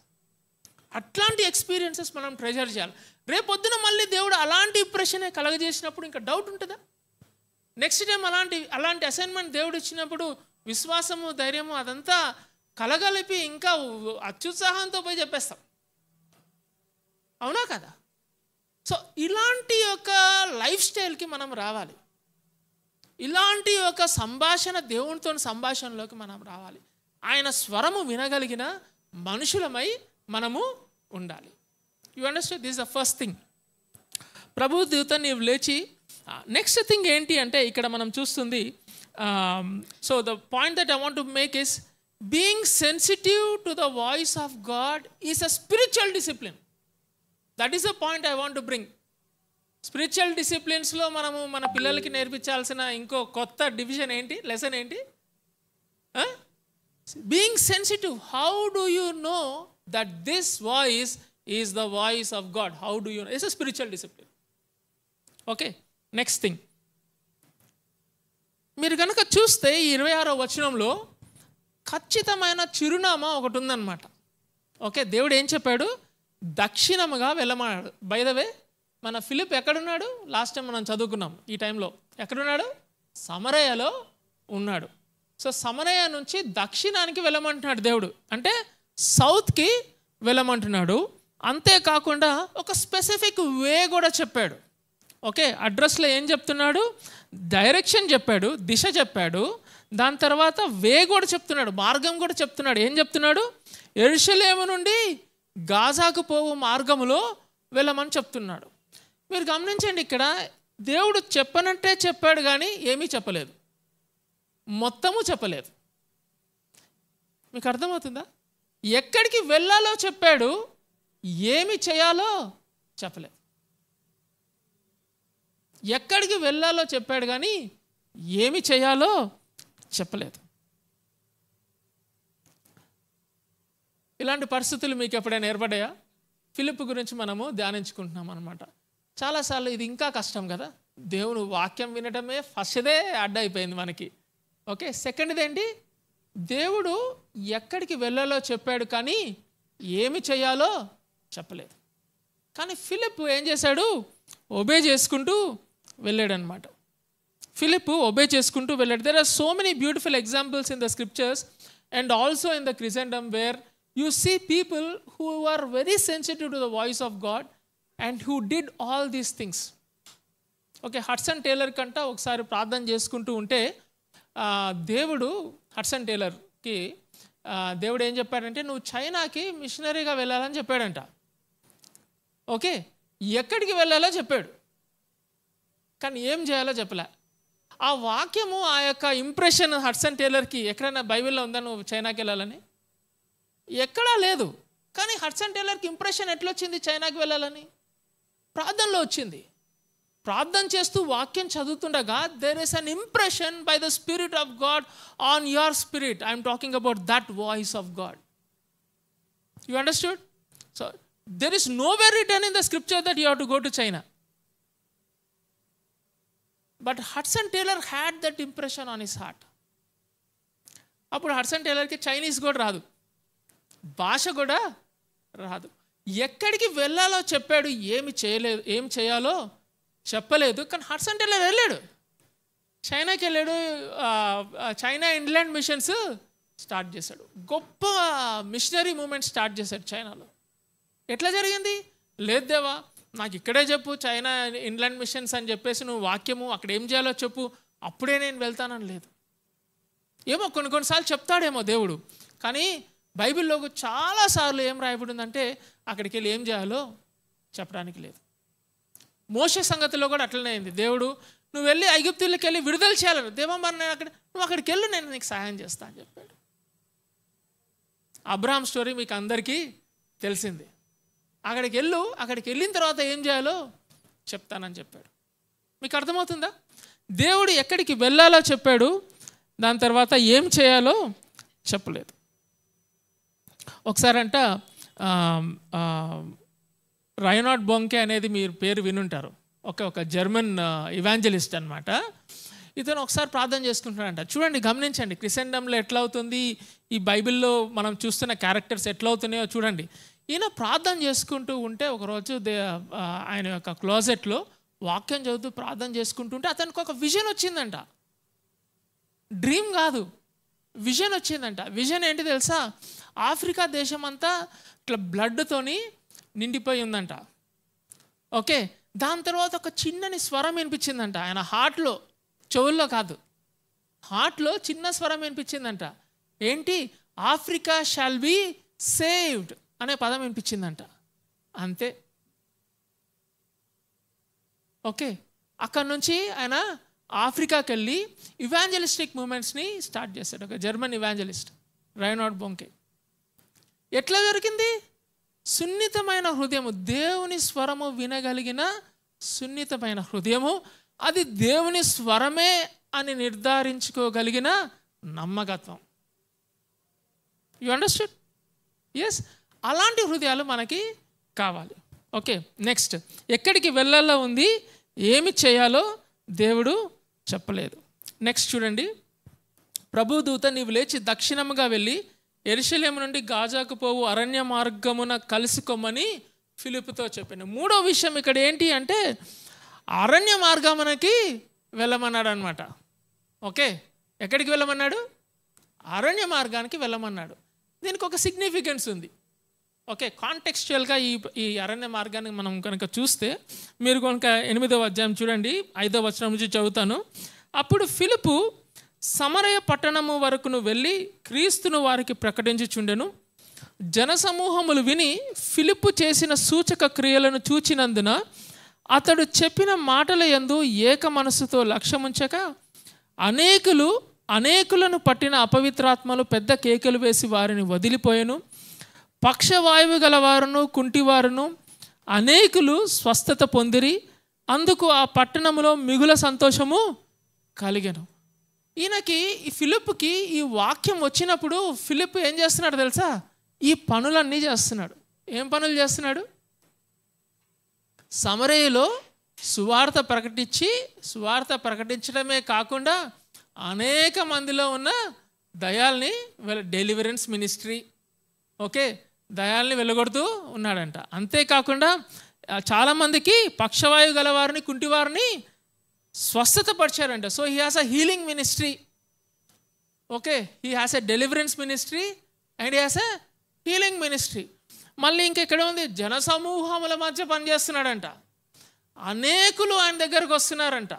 అట్లాంటి ఎక్స్పీరియన్సెస్ మనం ట్రెజర్ చేయాలి. రేపొద్దున మళ్ళీ దేవుడు అలాంటి ఇంప్రెషనే కలగజేసినప్పుడు ఇంకా డౌట్ ఉంటుందా? నెక్స్ట్ టైం అలాంటి అసైన్మెంట్ దేవుడు ఇచ్చినప్పుడు విశ్వాసము, ధైర్యము అదంతా కలగలిపి ఇంకా అత్యుత్సాహంతో పోయి చెప్పేస్తాం. అవునా కదా? సో ఇలాంటి ఒక లైఫ్ స్టైల్కి మనం రావాలి. ఇలాంటి ఒక సంభాషణ, దేవునితో సంభాషణలోకి మనం రావాలి. ఆయన స్వరము వినగలిగిన మనుషులమై మనము ఉండాలి. You understand? This the first thing. ప్రభు దూత నీవు లేచి. నెక్స్ట్ థింగ్ ఏంటి అంటే ఇక్కడ మనం చూస్తుంది, so the point that I want to make is being sensitive to the voice of God is a spiritual discipline. That is the point I want to bring. Spiritual డిసిప్లిన్స్లో మనము మన పిల్లలకి నేర్పించాల్సిన ఇంకో కొత్త డివిజన్ ఏంటి, లెసన్ ఏంటి? Being sensitive. How do you know that this voice is the voice of God? How do you know? It's a spiritual discipline. Okay, next thing, మీరు కనుక చూస్తే ఈ 26వ వచనంలో ఖచ్చితమైన చిరునామా ఒకటి ఉందన్నమాట. ఓకే, దేవుడు ఏం చెప్పాడు? దక్షిణముగా వెళ్ళమన్నాడు. బై ద వే, మన ఫిలిప్ ఎక్కడున్నాడు? లాస్ట్ టైం మనం చదువుకున్నాం. ఈ టైంలో ఎక్కడున్నాడు? సమరయలో ఉన్నాడు. సో సమరయ నుంచి దక్షిణానికి వెళ్ళమంటున్నాడు దేవుడు, అంటే సౌత్కి వెళ్ళమంటున్నాడు. అంతేకాకుండా ఒక స్పెసిఫిక్ వే కూడా చెప్పాడు. ఓకే, అడ్రస్లో ఏం చెప్తున్నాడు? డైరెక్షన్ చెప్పాడు, దిశ చెప్పాడు. దాని తర్వాత వే కూడా చెప్తున్నాడు, మార్గం కూడా చెప్తున్నాడు. ఏం చెప్తున్నాడు? యెరూషలేము నుండి గాజాకు పోవు మార్గములో వెళ్ళమని చెప్తున్నాడు. మీరు గమనించండి, ఇక్కడ దేవుడు చెప్పనంటే చెప్పాడు కానీ ఏమీ చెప్పలేదు, మొత్తము చెప్పలేదు. మీకు అర్థమవుతుందా? ఎక్కడికి వెళ్ళాలో చెప్పాడు, ఏమి చేయాలో చెప్పలేదు. ఎక్కడికి వెళ్ళాలో చెప్పాడు కానీ ఏమి చేయాలో చెప్పలేదు. ఇలాంటి పరిస్థితులు మీకు ఎప్పుడైనా ఏర్పడ్డాయా? ఫిలిప్ గురించి మనము ధ్యానించుకుంటున్నాం అనమాట. చాలాసార్లు ఇది ఇంకా కష్టం కదా. దేవుని వాక్యం వినడమే ఫస్ట్దే అడ్డైపోయింది మనకి. ఓకే, సెకండ్ది ఏంటి? దేవుడు ఎక్కడికి వెళ్ళాలో చెప్పాడు కానీ ఏమి చేయాలో చెప్పలేదు. కానీ ఫిలిప్ ఏం చేశాడు? ఒబే చేసుకుంటూ వెళ్ళాడనమాట. ఫిలిప్ ఒబే చేసుకుంటూ వెళ్ళాడు. There are so many beautiful examples in the scriptures and also in the Christendom where you see people who are very sensitive to the voice of God and who did all these things. Okay, Hudson Taylor కంట ఒకసారి ప్రార్థన చేసుకుంటూ ఉంటే దేవుడు హడ్సన్ టేలర్కి దేవుడు ఏం చెప్పాడంటే, నువ్వు చైనాకి మిషనరీగా వెళ్ళాలని చెప్పాడంట. ఓకే, ఎక్కడికి వెళ్ళాలో చెప్పాడు కానీ ఏం చేయాలో చెప్పలే. ఆ వాక్యము, ఆ యొక్క ఇంప్రెషన్ హడ్సన్ టేలర్కి ఎక్కడైనా బైబిల్లో ఉందా నువ్వు చైనాకి వెళ్ళాలని? ఎక్కడా లేదు. కానీ హడ్సన్ టేలర్కి ఇంప్రెషన్ ఎట్లొచ్చింది చైనాకి వెళ్ళాలని? ప్రార్థనలో వచ్చింది. ప్రార్థన చేస్తూ వాక్యం చదువుతుండగా there is an impression by the spirit of God on your spirit. I'm talking about that voice of God. You understood? So there is nowhere written in the scripture that you have to go to China. But Hudson Taylor had that impression on his heart. అప్పుడు హడ్సన్ టేలర్కి చైనీస్ కూడా రాదు, భాష కూడా రాదు. ఎక్కడికి వెళ్ళాలో చెప్పాడు, ఏమి చేయలేదు, ఏం చేయాలో చెప్పలేదు. కానీ హడ్సన్ టేలర్ వెళ్ళాడు, చైనాకి వెళ్ళాడు. చైనా ఇంగ్లాండ్ మిషన్స్ స్టార్ట్ చేశాడు. గొప్ప మిషనరీ మూమెంట్ స్టార్ట్ చేశాడు చైనాలో. ఎట్లా జరిగింది? లేదు దేవా, నాకు ఇక్కడే చెప్పు, చైనా ఇంగ్లాండ్ మిషన్స్ అని చెప్పేసి నువ్వు వాక్యము అక్కడ ఏం చేయాలో చెప్పు, అప్పుడే నేను వెళ్తానని లేదు. ఏమో కొన్నిసార్లు చెప్తాడేమో దేవుడు, కానీ బైబిల్లో చాలాసార్లు ఏం రాయబడిందంటే అక్కడికి వెళ్ళి ఏం చేయాలో చెప్పడానికి లేదు. మోషే సంగతిలో కూడా అట్లనే అయింది. దేవుడు నువ్వు వెళ్ళి ఐగుప్తులకి వెళ్ళి విడుదల చేయాలని, దేవా మరి నేను నువ్వు అక్కడికి వెళ్ళు, నేను నీకు సహాయం చేస్తా అని చెప్పాడు. అబ్రహాం స్టోరీ మీకు అందరికీ తెలిసింది. అక్కడికి వెళ్ళిన తర్వాత ఏం చేయాలో చెప్తానని చెప్పాడు. మీకు అర్థమవుతుందా? దేవుడు ఎక్కడికి వెళ్ళాలో చెప్పాడు, దాని తర్వాత ఏం చేయాలో చెప్పలేదు. ఒకసారంట రైనార్డ్ బొంకే అనేది మీరు పేరు వినుంటారు. ఒక జర్మన్ ఇవాంజలిస్ట్ అనమాట. ఇతను ఒకసారి ప్రార్థన చేసుకుంటున్నాడంట. చూడండి, గమనించండి, క్రిస్టెండంలో ఎట్లా అవుతుంది, ఈ బైబిల్లో మనం చూస్తున్న క్యారెక్టర్స్ ఎట్లా అవుతున్నాయో చూడండి. ఈయన ప్రార్థన చేసుకుంటూ ఉంటే ఒకరోజు ఆయన యొక్క క్లోజెట్లో వాక్యం చదువుతూ ప్రార్థన చేసుకుంటుంటే అతనికి ఒక విజన్ వచ్చిందంట. డ్రీమ్ కాదు, విజన్ వచ్చిందంట. విజన్ ఏంటి తెలుసా? ఆఫ్రికా దేశం అంతా ఇట్లా బ్లడ్తోని నిండిపోయి ఉందంట. ఓకే, దాని తర్వాత ఒక చిన్నని స్వరం వినిపించిందంట ఆయన హార్ట్లో, చెవుల్లో కాదు, హార్ట్లో చిన్న స్వరం వినిపించిందంట. ఏంటి? ఆఫ్రికా షాల్ బి సేవ్డ్ అనే పదం వినిపించిందంట. అంతే. ఓకే, అక్కడ నుంచి ఆయన ఆఫ్రికాకి వెళ్ళి ఇవాంజలిస్టిక్ మూమెంట్స్ని స్టార్ట్ చేశాడు. ఒక జర్మన్ ఇవాంజలిస్ట్ రైనార్డ్ బొంకే. ఎట్లా జరిగింది? సున్నితమైన హృదయము, దేవుని స్వరము వినగలిగిన సున్నితమైన హృదయము, అది దేవుని స్వరమే అని నిర్ధారించుకోగలిగిన నమ్మకత్వం. You understood? ఎస్, అలాంటి హృదయాలు మనకి కావాలి. ఓకే, నెక్స్ట్, ఎక్కడికి వెళ్ళాలో ఉంది, ఏమి చేయాలో దేవుడు చెప్పలేదు. నెక్స్ట్ చూడండి, ప్రభు దూత నీవు లేచి దక్షిణముగా వెళ్ళి యెరూషలేము నుండి గాజాకు పోవు అరణ్య మార్గమున కలుసుకోమని ఫిలిప్పుతో చెప్పాను. మూడో విషయం ఇక్కడ ఏంటి అంటే అరణ్య మార్గమునకి వెళ్ళమన్నాడు అనమాట. ఓకే, ఎక్కడికి వెళ్ళమన్నాడు? అరణ్య మార్గానికి వెళ్ళమన్నాడు. దీనికి ఒక సిగ్నిఫికెన్స్ ఉంది. ఓకే, కాంటెక్స్చువల్గా ఈ అరణ్య మార్గాన్ని మనం కనుక చూస్తే, మీరు కనుక 8వ అధ్యాయం చూడండి, 5వ వచనం నుంచి చదువుతాను. అప్పుడు ఫిలిప్పు సమరయ పట్టణము వరకును వెళ్ళి క్రీస్తును వారికి ప్రకటించుచుండెను. జనసమూహములు విని ఫిలిప్పు చేసిన సూచక క్రియలను చూచినందున అతడు చెప్పిన మాటల యందు ఏక మనస్సుతో లక్ష్యముంచక అనేకులను పట్టిన అపవిత్రాత్మలు పెద్ద కేకలు వేసి వారిని వదిలిపోయెను. పక్షవాయువు గలవారును కుంటివారును అనేకులు స్వస్థత పొందిరి. అందుకు ఆ పట్టణములో మిగుల సంతోషము కలిగెను. ఈ ఫిలిప్పుకి ఈ వాక్యం వచ్చినప్పుడు ఫిలిప్ ఏం చేస్తున్నాడు తెలుసా? ఈ పనులన్నీ చేస్తున్నాడు. ఏం పనులు చేస్తున్నాడు? సమరయలో సువార్త ప్రకటించడమే కాకుండా అనేక మందిలో ఉన్న దయాల్ని డెలివరెన్స్ మినిస్ట్రీ, ఓకే, దయాల్ని వెళ్ళగొడుతూ ఉన్నాడంట. అంతేకాకుండా చాలామందికి పక్షవాయువు గలవారిని కుంటివారిని స్వస్థత పరిచారంట. So he has a healing ministry. Okay, he has a deliverance ministry and he has a healing ministry. మళ్ళీ ఇంకెక్కడ ఉంది? జనసమూహముల మధ్య పనిచేస్తున్నాడంట. అనేకులు ఆయన దగ్గరకు వస్తున్నారంట.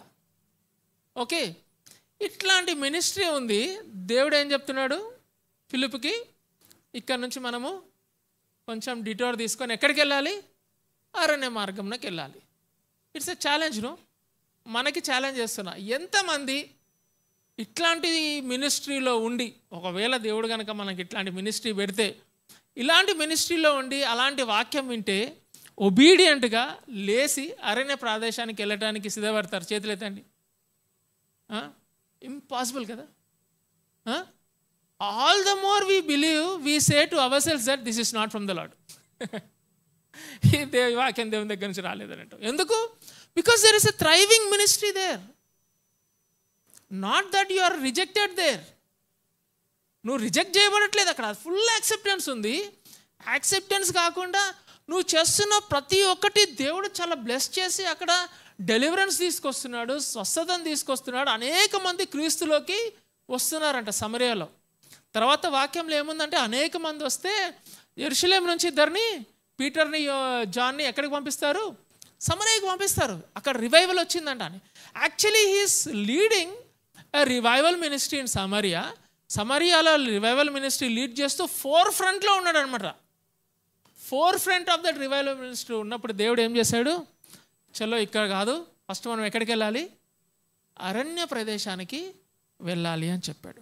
ఓకే, ఇట్లాంటి మినిస్ట్రీ ఉంది. దేవుడు ఏం చెప్తున్నాడు ఫిలిప్కి? ఇక్కడ నుంచి మనము కొంచెం డిటోర్ తీసుకొని ఎక్కడికి వెళ్ళాలి? అరణ్య మార్గంలోకి వెళ్ళాలి. It's a challenge. మనకి ఛాలెంజ్ చేస్తున్నా, ఎంతమంది ఇట్లాంటి మినిస్ట్రీలో ఉండి, ఒకవేళ దేవుడు కనుక మనకి ఇట్లాంటి మినిస్ట్రీ పెడితే, ఇలాంటి మినిస్ట్రీలో ఉండి అలాంటి వాక్యం వింటే ఒబీడియంట్గా లేచి అరణ్య ప్రదేశానికి వెళ్ళటానికి సిద్ధపడతారు? చేతులు ఎత్తండి. ఇంపాసిబుల్ కదా. All the more we believe, we say to ourselves that this is not from the Lord. ఈ వాక్యం దేవుని దగ్గర నుంచి రాలేదన్నట్టు. ఎందుకు? Because there is a thriving ministry there. Not that you are rejected there. నువ్వు రిజెక్ట్ చేయబడట్లేదు అక్కడ, ఫుల్ యాక్సెప్టెన్స్ ఉంది. యాక్సెప్టెన్స్ కాకుండా నువ్వు చేస్తున్న ప్రతి ఒక్కటి దేవుడు చాలా బ్లెస్ చేసి అక్కడ డెలివరెన్స్ తీసుకొస్తున్నాడు, స్వస్థతను తీసుకొస్తున్నాడు. అనేక మంది క్రీస్తులోకి వస్తున్నారంట సమరయలో. తర్వాత వాక్యంలో ఏముందంటే అనేక మంది వస్తే యెరూషలేము నుంచి ఇద్దరిని, పీటర్ని జాన్ని ఎక్కడికి పంపిస్తారు? సమరయకు పంపిస్తారు. అక్కడ రివైవల్ వచ్చిందంట అని. Actually he is leading a revival ministry in Samaria. సమరియాలో రివైవల్ మినిస్ట్రీ లీడ్ చేస్తూ ఫోర్ ఫ్రంట్లో ఉన్నాడు అనమాట. Forefront of that revival ministry ఉన్నప్పుడు దేవుడు ఏం చేశాడు? చలో ఇక్కడ కాదు, ఫస్ట్ మనం ఎక్కడికి వెళ్ళాలి? అరణ్య ప్రదేశానికి వెళ్ళాలి అని చెప్పాడు.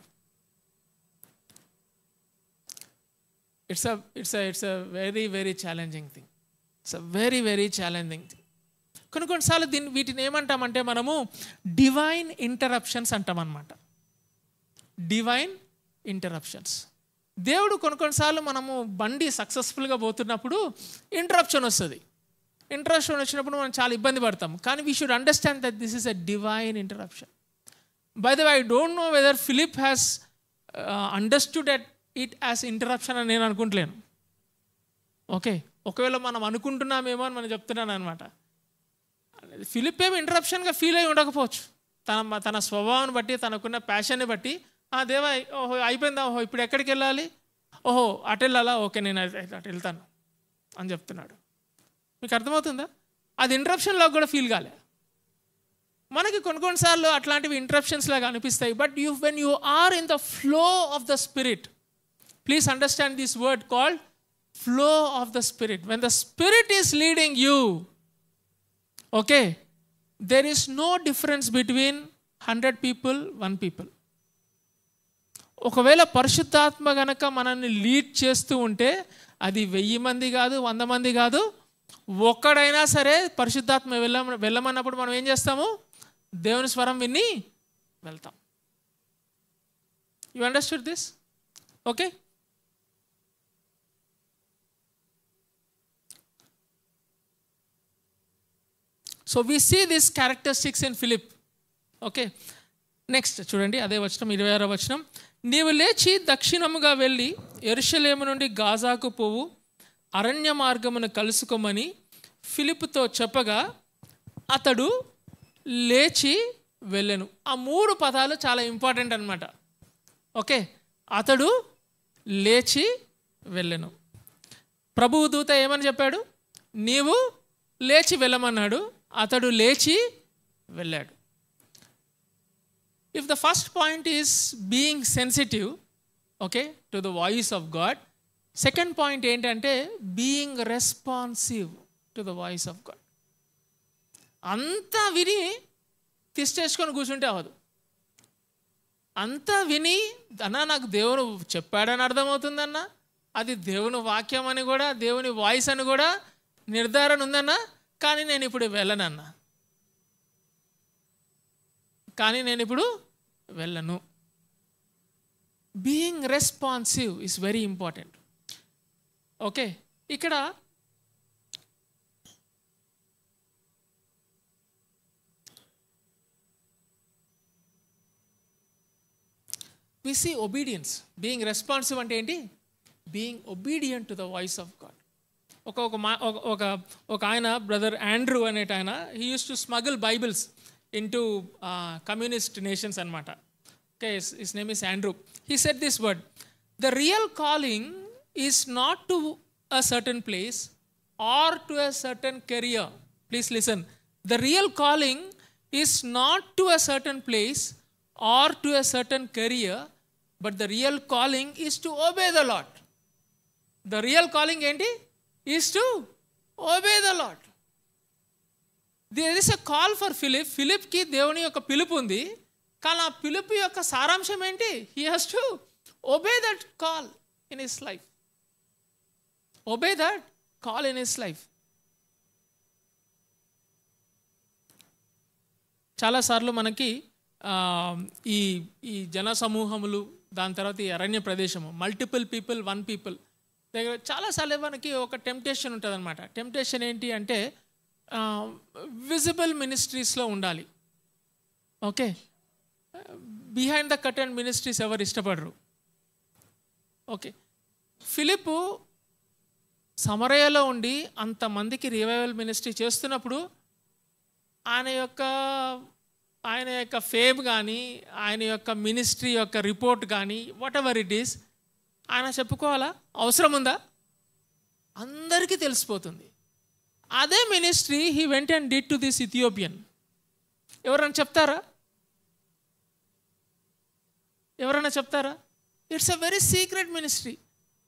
It's a very very challenging thing. It's a very very challenging thing. కొన్నిసార్లు వీటిని ఏమంటామంటే మనము డివైన్ ఇంటరప్షన్స్ అంటాం అన్నమాట. Divine interruptions. దేవుడు కొన్నిసార్లు మనము బండి సక్సెస్ఫుల్గా పోతున్నప్పుడు ఇంటరప్షన్ వస్తుంది. ఇంటరప్షన్ వచ్చినప్పుడు మనం చాలా ఇబ్బంది పడతాం. కానీ we should understand that this is a divine interruption. By the way, I don't know whether Philip has understood it as interruption అని నేను అనుకుంటలేను. ఓకే, ఒకవేళ మనం అనుకుంటున్నామేమో అని మనం చెప్తున్నాను అనమాట. ఫిలిప్ ఏమో ఇంటరప్షన్గా ఫీల్ అయి ఉండకపోవచ్చు. తన స్వభావాన్ని బట్టి, తనకున్న ప్యాషన్ని బట్టి, దేవా ఓహో అయిపోయిందా, ఓహో ఇప్పుడు ఎక్కడికి వెళ్ళాలి, ఓహో అటు వెళ్ళాలా, ఓకే నేను అటు వెళ్తాను అని చెప్తున్నాడు. మీకు అర్థమవుతుందా? అది ఇంటరప్షన్లో కూడా ఫీల్ కాలే. మనకి కొన్నిసార్లు అట్లాంటివి ఇంటరప్షన్స్ లాగా అనిపిస్తాయి. But when you are in the flow of the spirit, please understand this word called flow of the spirit. When the spirit is leading you, okay, there is no difference between 100 people, 1 people. ఒకవేళ పరిశుద్ధాత్మ గనక మనల్ని లీడ్ చేస్తూ ఉంటే అది 1000 మంది కాదు, 100 మంది కాదు, ఒక్కడైనా సరే పరిశుద్ధాత్మ వెళ్ళమన్నప్పుడు మనం ఏం చేస్తాము? దేవుని స్వరం విని వెళ్తాం. You understood this? Okay. So we see these characteristics in Philip. Okay, next చూడండి, అదే వచనం 26వ వచనం. నీవు లేచి దక్షిణముగా వెళ్ళి యెరూషలేము నుండి గాజాకు పోవు అరణ్య మార్గమును కలుసుకోమని ఫిలిప్పుతో చెప్పగా అతడు లేచి వెళ్ళెను. ఆ 3 పదాలు చాలా ఇంపార్టెంట్ అన్నమాట. ఓకే, అతడు లేచి వెళ్ళెను. ప్రభువు దూత ఏమని చెప్పాడు? నీవు లేచి వెళ్ళమన్నాడు. అతడు లేచి వెళ్ళాడు. If the first point is being sensitive, okay, to the voice of God, second point ఏంటంటే being responsive to the voice of God. అంతా విని తిష్టేసుకొని కూర్చుంటే అవ్వదు. అంతా విని అన్నా నాకు దేవుడు చెప్పాడని అర్థమవుతుందన్నా, అది దేవుని వాక్యం అని కూడా, దేవుని వాయిస్ అని కూడా నిర్ధారణ ఉందన్నా, కానీ నేను ఇప్పుడు వెళ్ళనన్నా, కానీ నేను ఇప్పుడు వెళ్ళను. Being responsive is very important. Okay, ఇక్కడ we see obedience. Being responsive అంటే ఏంటి? being obedient to the voice of God. ఒక ఆయన బ్రదర్ ఆండ్రూ అనేట ఆయన, he used to smuggle Bibles into communist nations అనమాట. Okay, his name is Andrew. He said this word, the real calling is not to a certain place or to a certain career. Please listen. The real calling is not to a certain place or to a certain career, but the real calling is to obey the Lord. The real calling enti is to obey the Lord. There is a call for Philip. Philip ki దేవుని యొక్క పిలుపు ఉంది, కానీ ఆ పిలుపు యొక్క సారాంశం ఏంటి? He has to obey that call in his life. Obey that call in his life. చాలా సార్లు మనకి ఈ జన సమూహములు, దాని తర్వాత ఈ అరణ్య ప్రదేశము, మల్టిపుల్ పీపుల్, 1 పీపుల్ దగ్గర చాలాసార్లు మనకి ఒక టెంప్టేషన్ ఉంటుంది అనమాట. టెంప్టేషన్ ఏంటి అంటే విజిబుల్ మినిస్ట్రీస్లో ఉండాలి. Okay, behind the curtain ministries ఎవరు ఇష్టపడరు. ఓకే, ఫిలిప్ సమరయలో ఉండి అంతమందికి రివైవల్ మినిస్ట్రీ చేస్తున్నప్పుడు ఆయన యొక్క ఫేమ్ కానీ, ఆయన యొక్క మినిస్ట్రీ యొక్క రిపోర్ట్ కానీ, వాట్ ఎవర్ ఇట్ ఈస్, ఆయన చెప్పుకోవాలా? అవసరం ఉందా? అందరికీ తెలిసిపోతుంది. అదే ministry he went and did to this Ethiopian. ఎవరైనా చెప్తారా? It's a very secret ministry.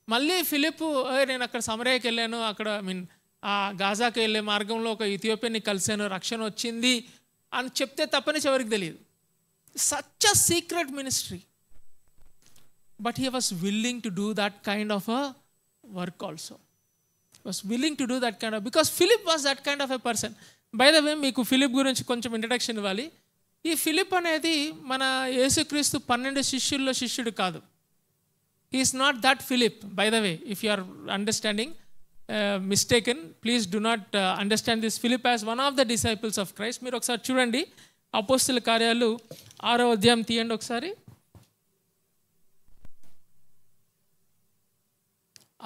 మళ్ళీ ఫిలిప్, నేను అక్కడ సమరయకి వెళ్ళాను, అక్కడ గాజాకి వెళ్ళే మార్గంలో ఒక ఇథియోపియన్ని కలిశాను, రక్షణ వచ్చింది అని చెప్తే తప్పని ఎవరికి తెలియదు. Such a secret ministry, but he was willing to do that kind of a work also. Was willing to do that kind of, because Philip was that kind of a person. By the way, మీకు ఫిలిప్ గురించి కొంచెం ఇంట్రడక్షన్ ఇవ్వాలి. ఈ ఫిలిప్ అనేది మన యేసుక్రీస్తు 12 శిష్యుల్లో శిష్యుడు కాదు. He is not that Philip, by the way. If you are understanding mistaken, please do not understand this Philip as one of the disciples of Christ. మీరు ఒకసారి చూడండి, అపోస్తల కార్యాలు 6వ అధ్యాయం తీయండి ఒకసారి.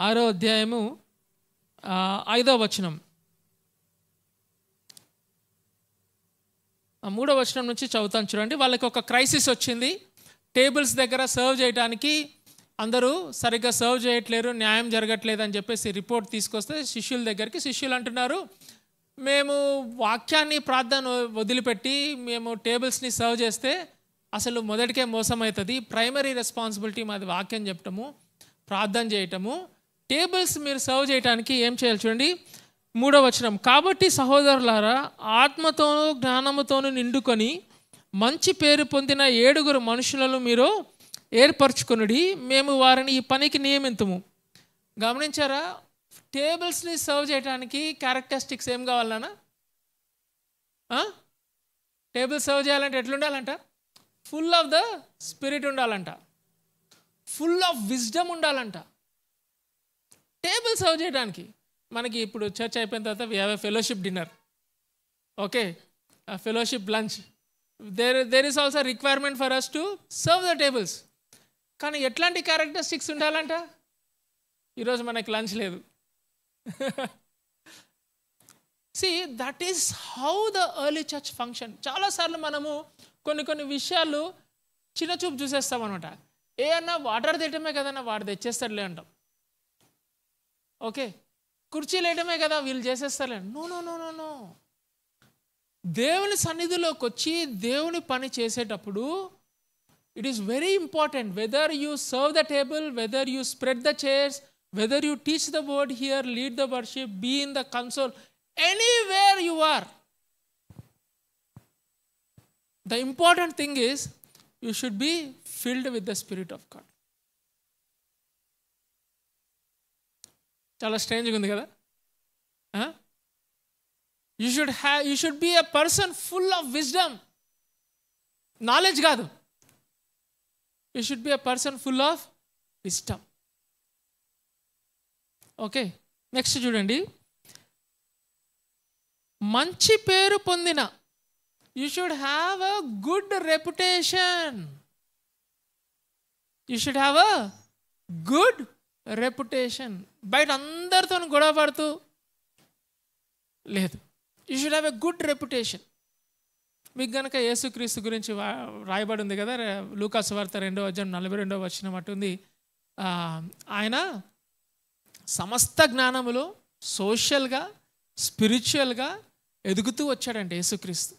6వ అధ్యాయము 5వ వచనం, 3వ వచనం నుంచి చదువుతాను చూడండి. వాళ్ళకి ఒక క్రైసిస్ వచ్చింది. టేబుల్స్ దగ్గర సర్వ్ చేయడానికి అందరూ సరిగ్గా సర్వ్ చేయట్లేరు, న్యాయం జరగట్లేదు అని చెప్పేసి రిపోర్ట్ తీసుకొస్తే శిష్యుల దగ్గరికి, శిష్యులు అంటున్నారు, మేము వాక్యాన్ని ప్రార్థన వదిలిపెట్టి మేము టేబుల్స్ని సర్వ్ చేస్తే అసలు మొదటికే మోసం అవుతుంది. ప్రైమరీ రెస్పాన్సిబిలిటీ మాది వాక్యం చెప్పటము, ప్రార్థన చేయటము. టేబుల్స్ మీరు సర్వ్ చేయడానికి ఏం చేయాలి చూడండి, 3వ వచనం. కాబట్టి సహోదరులారా, ఆత్మతోనూ జ్ఞానముతోనూ నిండుకొని మంచి పేరు పొందిన 7 మనుషులను మీరు ఏర్పరచుకొనుడి, మేము వారిని ఈ పనికి నియమింతుము. గమనించారా? టేబుల్స్ని సర్వ్ చేయడానికి క్యారెక్టరిస్టిక్స్ ఏం కావాలన్నా? టేబుల్ సర్వ్ చేయాలంటే ఎట్లుండాలంట? ఫుల్ ఆఫ్ ద స్పిరిట్ ఉండాలంట, ఫుల్ ఆఫ్ విజ్డమ్ ఉండాలంట. టేబుల్ సర్వ్ చేయడానికి మనకి ఇప్పుడు చర్చ్ అయిపోయిన తర్వాత we have a fellowship dinner, okay, fellowship lunch. There is also requirement for us to serve the tables. కానీ ఎట్లాంటి క్యారెక్టరిస్టిక్స్ ఉండాలంట? ఈరోజు మనకి లంచ్ లేదు. See, that is how the early church function. చాలాసార్లు మనము కొన్ని విషయాలు చిన్న చూపు చూసేస్తాం అనమాట. ఏ అన్నా వాటర్ తెయటమే కదన్నా, వాడు తెచ్చేస్తాడులే అంటాం. ఓకే, కుర్చీలు వేయటమే కదా, వీళ్ళు చేసేస్తారులే. No no no no no. దేవుని సన్నిధిలోకి వచ్చి దేవుని పని చేసేటప్పుడు it is very important whether you serve the table, whether you spread the chairs, whether you teach the word here, lead the worship, be in the console, anywhere you are. The important thing is you should be filled with the Spirit of God. చాలా స్ట్రేంజ్గా ఉంది కదా? You should be a person full of wisdom. Knowledge కాదు. You should be a person full of wisdom. Okay, next చూడండి. మంచి పేరు పొందిన, you should have a good reputation. You should have a good reputation. బయట అందరితో గొడవ పడుతూ లేదు. You should have a good reputation. మీకు కనుక యేసుక్రీస్తు గురించి రాయబడి ఉంది కదా, లూకాసు వార్త 2వ అధ్యాయం 42వ వచనం అటుంది. ఆయన సమస్త జ్ఞానములో సోషల్గా, స్పిరిచువల్గా ఎదుగుతూ వచ్చాడంటే యేసుక్రీస్తు.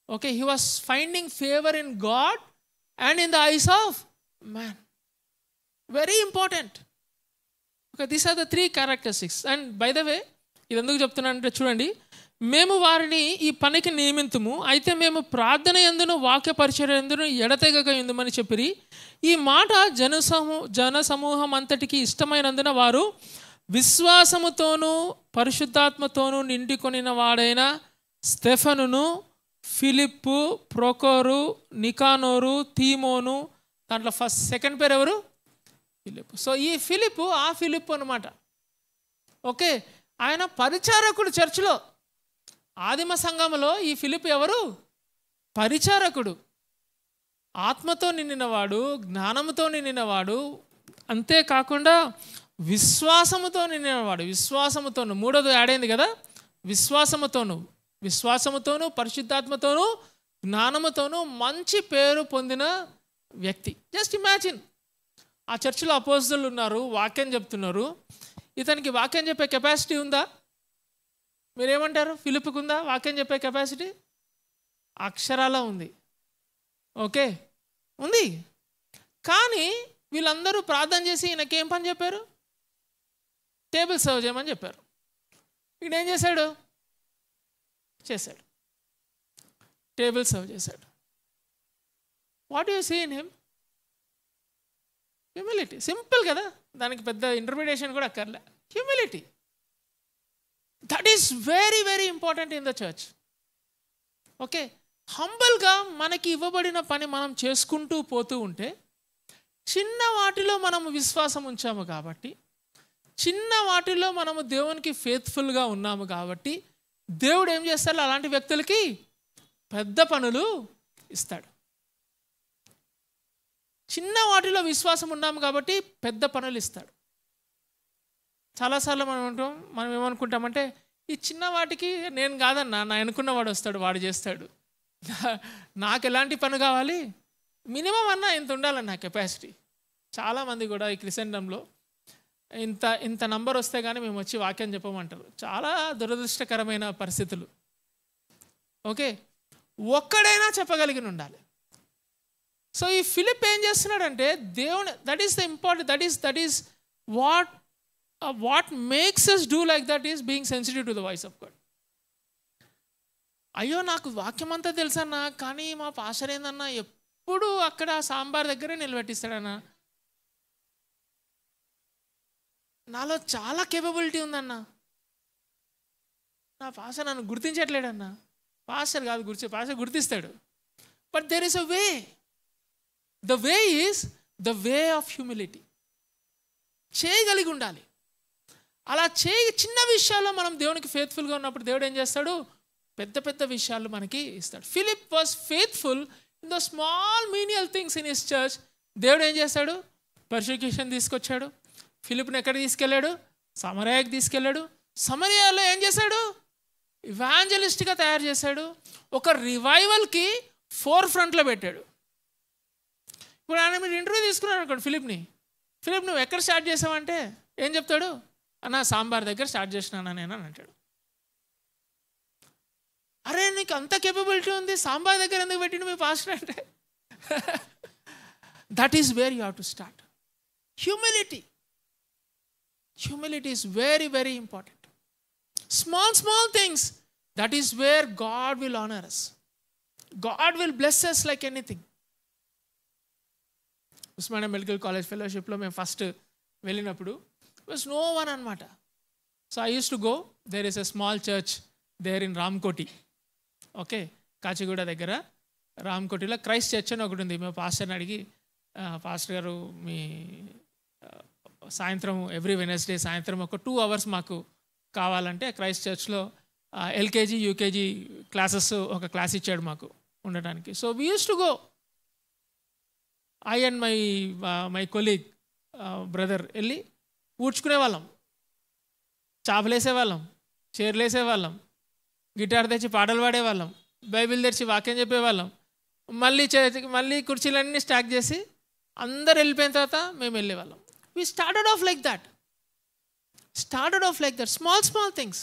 Okay, he was finding favour in God and in the eyes of man. Very important. Okay, these are the 3 characteristics. And by the way, ఇది ఎందుకు చెప్తున్నానంటే చూడండి, మేము వారిని ఈ పనికి నియమింతుము, అయితే మేము ప్రార్థన యందును వాక్య పరిచర్య యందును ఎడతెగక ఉందమని చెప్పిరి. ఈ మాట జన సమూహం అంతటికి ఇష్టమైనందున వారు విశ్వాసముతోనూ పరిశుద్ధాత్మతోనూ నిండుకొనిన వాడైన స్టెఫనును, ఫిలిప్పు, ప్రొకోరు, నికానోరు, తీమోను, దాంట్లో సెకండ్ పేరు ఎవరు? ఫిలిప్పు. సో ఈ ఫిలిప్పు ఆ ఫిలిప్పు అనమాట. ఓకే, ఆయన పరిచారకుడు చర్చిలో. ఆదిమ సంఘములో ఈ ఫిలిప్పు ఎవరు? పరిచారకుడు. ఆత్మతో నిండినవాడు, జ్ఞానముతో నిండినవాడు, అంతేకాకుండా విశ్వాసముతో నిండినవాడు. విశ్వాసముతోను, 3వది యాడ్ అయింది కదా, విశ్వాసముతోను పరిశుద్ధాత్మతోను జ్ఞానముతోను మంచి పేరు పొందిన వ్యక్తి. జస్ట్ ఇమాజిన్, ఆ చర్చిలో అపోస్తలులు ఉన్నారు, వాక్యం చెప్తున్నారు. ఇతనికి వాక్యం చెప్పే కెపాసిటీ ఉందా? మీరేమంటారు? ఫిలిప్కి ఉందా వాక్యం చెప్పే కెపాసిటీ? అక్షరాల ఉంది. ఓకే, ఉంది. కానీ వీళ్ళందరూ ప్రార్థన చేసి ఈయనకేం పని చెప్పారు? టేబుల్ సర్వ్ చేయమని చెప్పారు. ఈయనేం చేశాడు? టేబుల్ సర్వ్ చేశాడు. What you see in him? Humility, simple కదా, దానికి పెద్ద ఇంటర్ప్రిటేషన్ కూడా అక్కర్లే. Humility, that is very very important in the church. Okay, హంబల్గా మనకి ఇవ్వబడిన పని మనం చేసుకుంటూ పోతూ ఉంటే, చిన్న వాటిలో మనము విశ్వాసం ఉంచాము కాబట్టి, చిన్న వాటిలో మనము దేవునికి ఫేత్ఫుల్గా ఉన్నాము కాబట్టి, దేవుడు ఏం చేస్తాడు, అలాంటి వ్యక్తులకి పెద్ద పనులు ఇస్తాడు. చిన్న వాటిలో విశ్వాసం ఉన్నాము కాబట్టి పెద్ద పనులు ఇస్తాడు. చాలాసార్లు మనం ఏమనుకుంటామంటే, ఈ చిన్న వాటికి నేను కాదన్నా, నా అనుకున్నవాడు వస్తాడు, వాడు చేస్తాడు. నాకు ఎలాంటి పని కావాలి, మినిమం అన్నా ఇంత ఉండాలన్న కెపాసిటీ. చాలామంది కూడా ఈ క్రిస్టియన్డంలో ఇంత నంబర్ వస్తే కానీ మేము వచ్చి వాక్యం చెప్పమంటారు. చాలా దురదృష్టకరమైన పరిస్థితులు. ఓకే, ఒక్కడైనా చెప్పగలిగి ఉండాలి. సో ఈ ఫిలిప్ ఏం చేస్తున్నాడంటే, దేవుని, that is the important, that is what makes us do like that is being sensitive to the voice of God. అయ్యో నాకు వాక్యం అంతా తెలుసన్నా, కానీ మా పాస్టర్ ఏందన్నా ఎప్పుడు అక్కడ సాంబార్ దగ్గరే నిలబెట్టిస్తాడన్నా, నాలో చాలా కేపబిలిటీ ఉందన్నా, నా పాస్టర్ నన్ను గుర్తించట్లేడన్నా. పాస్టర్ కాదు, పాస్టర్ గుర్తిస్తాడు. But there is a way. The way is the way of humility. చేయగలిగి ఉండాలి. అలా చిన్న విషయాల్లో మనం దేవునికి ఫేత్ఫుల్గా ఉన్నప్పుడు దేవుడు ఏం చేస్తాడు, పెద్ద పెద్ద విషయాలు మనకి ఇస్తాడు. Philip was faithful in the small menial things in his church. దేవుడు ఏం చేస్తాడు, పర్సిక్యూషన్ తీసుకొచ్చాడు. ఫిలిప్ని ఎక్కడ తీసుకెళ్ళాడు, సమరయాకి తీసుకెళ్ళాడు. సమరయాలో ఏం చేశాడు, ఇవాంజలిస్ట్గా తయారు చేశాడు. ఒక రివైవల్కి ఫోర్ ఫ్రంట్లో పెట్టాడు. ఇప్పుడు ఆయన మీరు ఇంటర్వ్యూ తీసుకున్నాడు అనుకోండి ఫిలిప్ నువ్వు ఎక్కడ స్టార్ట్ చేసావంటే ఏం చెప్తాడు, అన్న సాంబార్ దగ్గర స్టార్ట్ చేసినానా నేను అని అంటాడు. అరే నీకు అంత కేపబిలిటీ ఉంది, సాంబార్ దగ్గర ఎందుకు పెట్టిండు మీ పాస్టర్ అంటే, that is where you have to start. Humility is very very important. Small things, that is where God will honor us. God will bless us like anything. Osmania medical college ఫెలోషిప్లో మేము ఫస్ట్ వెళ్ళినప్పుడు వాస్ నో వన్ అనమాట. So I used to go, there is a small church there in Ramkoti. Okay, Kachiguda దగ్గర రామ్కోటిలో క్రైస్ట్ చర్చ్ అని ఒకటి ఉంది. మేము పాస్టర్ని అడిగి, పాస్టర్ గారు మీ సాయంత్రం ఎవ్రీ వెనస్డే సాయంత్రం ఒక 2 hours మాకు కావాలంటే క్రైస్ట్ చర్చ్లో ఎల్కేజీ యూకేజీ క్లాసెస్ ఒక క్లాస్ ఇచ్చాడు మాకు ఉండడానికి. So we use to go, I and my colleague brother వెళ్ళి ఊడ్చుకునే వాళ్ళం, చాపలేసేవాళ్ళం, చీరలు వేసేవాళ్ళం, గిటార్ తెచ్చి పాటలు పాడేవాళ్ళం, బైబిల్ తెచ్చి వాక్యం చెప్పేవాళ్ళం. మళ్ళీ కుర్చీలన్నీ స్టాక్ చేసి అందరు వెళ్ళిపోయిన తర్వాత మేము వెళ్ళేవాళ్ళం. We started off like that. Small things.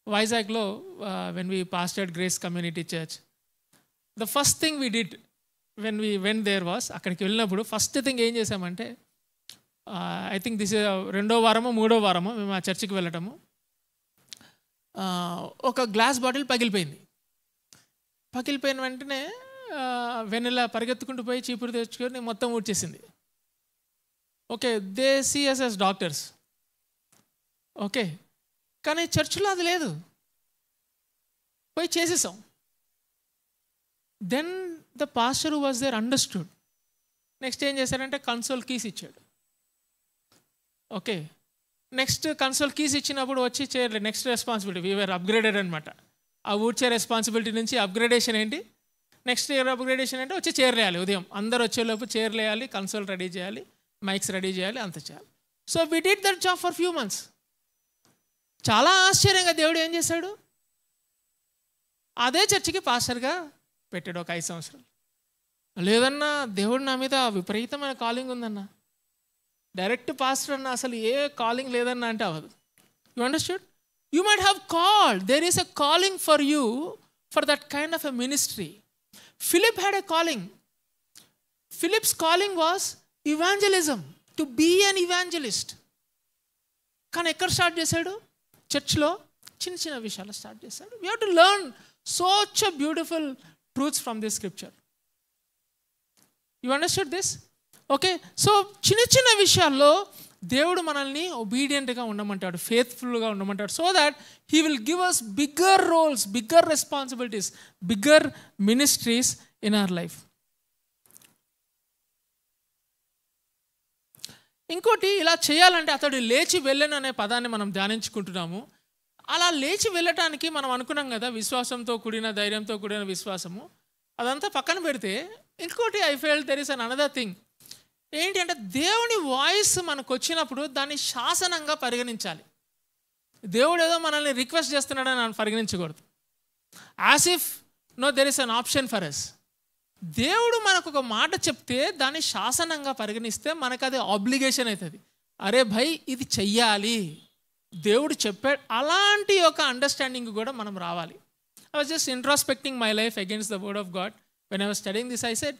Vizag lo, when we pastored Grace Community Church, the first thing we did when we went there was, అక్కడికి వెళ్ళినప్పుడు ఫస్ట్ థింగ్ ఏం చేసామంటే, ఐ థింక్ దిస్ 2వ వారమో 3వ వారమో మేము ఆ చర్చికి వెళ్ళటము, ఒక గ్లాస్ బాటిల్ పగిలిపోయిన వెంటనే వెన్నెల పరిగెత్తుకుంటూ పోయి చీపురు తెచ్చుకొని మొత్తం ఊడ్చేసింది. Okay, they see us as doctors. Okay, కానీ చర్చిలో అది లేదు, పోయి చేసేసాం. Then the pastor who was there understood. Next ఏం చేశారంటే కన్సోల్ కీస్ ఇచ్చాడు. ఓకే, నెక్స్ట్ కన్సోల్ కీస్ ఇచ్చినప్పుడు వచ్చి చేయలేదు. నెక్స్ట్ రెస్పాన్సిబిలిటీ వీఆర్ అప్గ్రేడెడ్ అనమాట. ఆ ఊడ్చే రెస్పాన్సిబిలిటీ నుంచి అప్గ్రేడేషన్ ఏంటి, నెక్స్ట్ ఇయర్ అప్గ్రేడేషన్ అంటే వచ్చి చేరలేయాలి. ఉదయం అందరు వచ్చేలోపు చేరలేయాలి, కన్సోల్ రెడీ చేయాలి, మైక్స్ రెడీ చేయాలి, అంత చేయాలి. So we did that job for few months. చాలా ఆశ్చర్యంగా దేవుడు ఏం చేశాడు, అదే చర్చికి పాస్టర్గా పెట్టాడు ఒక 5 సంవత్సరాలు. లేదన్నా దేవుడు నా మీద విపరీతమైన కాలింగ్ ఉందన్నా, డైరెక్ట్ పాస్టర్ అన్న అసలు ఏ కాలింగ్ లేదన్నా అంటే అవ్వదు. You understood? You might have called, there is a calling for you for that kind of a ministry. Philip had a calling. Philip's calling was evangelism, to be an evangelist. కానీ ఎక్కడ స్టార్ట్ చేశాడు, చర్చ్లో చిన్న విషయాలు స్టార్ట్ చేశాడు. we have to learn such a beautiful truths from this scripture. You understood this? Okay, so చిన్న చిన్న విషయాల్లో దేవుడు మనల్ని ఒబీడియంట్గా ఉండమంటాడు, ఫేత్ఫుల్గా ఉండమంటాడు, so that he will give us bigger roles, bigger responsibilities, bigger ministries in our life. ఇంకోటి, ఇలా చేయాలంటే అతడు లేచి వెళ్ళను అనే పదాన్ని మనం ధ్యానించుకుంటున్నాము. అలా లేచి వెళ్ళటానికి మనం అనుకున్నాం కదా, విశ్వాసంతో కూడిన, ధైర్యంతో కూడిన విశ్వాసము. అదంతా పక్కన పెడితే ఇంకోటి I fell there is an another thing. ఏంటి అంటే, దేవుని వాయిస్ మనకు వచ్చినప్పుడు దాన్ని శాసనంగా పరిగణించాలి. దేవుడు ఏదో మనల్ని రిక్వెస్ట్ చేస్తున్నాడని మనం పరిగణించకూడదు. As if no there is an option for us. దేవుడు మనకు ఒక మాట చెప్తే దాన్ని శాసనంగా పరిగణిస్తే మనకు అది ఆబ్లిగేషన్ అవుతుంది. అరే భయ్, ఇది చెయ్యాలి, దేవుడు చెప్పాడు. అలాంటి ఒక అండర్స్టాండింగ్ కూడా మనం రావాలి. I was just introspecting my life against the word of God. When I was studying this, I said,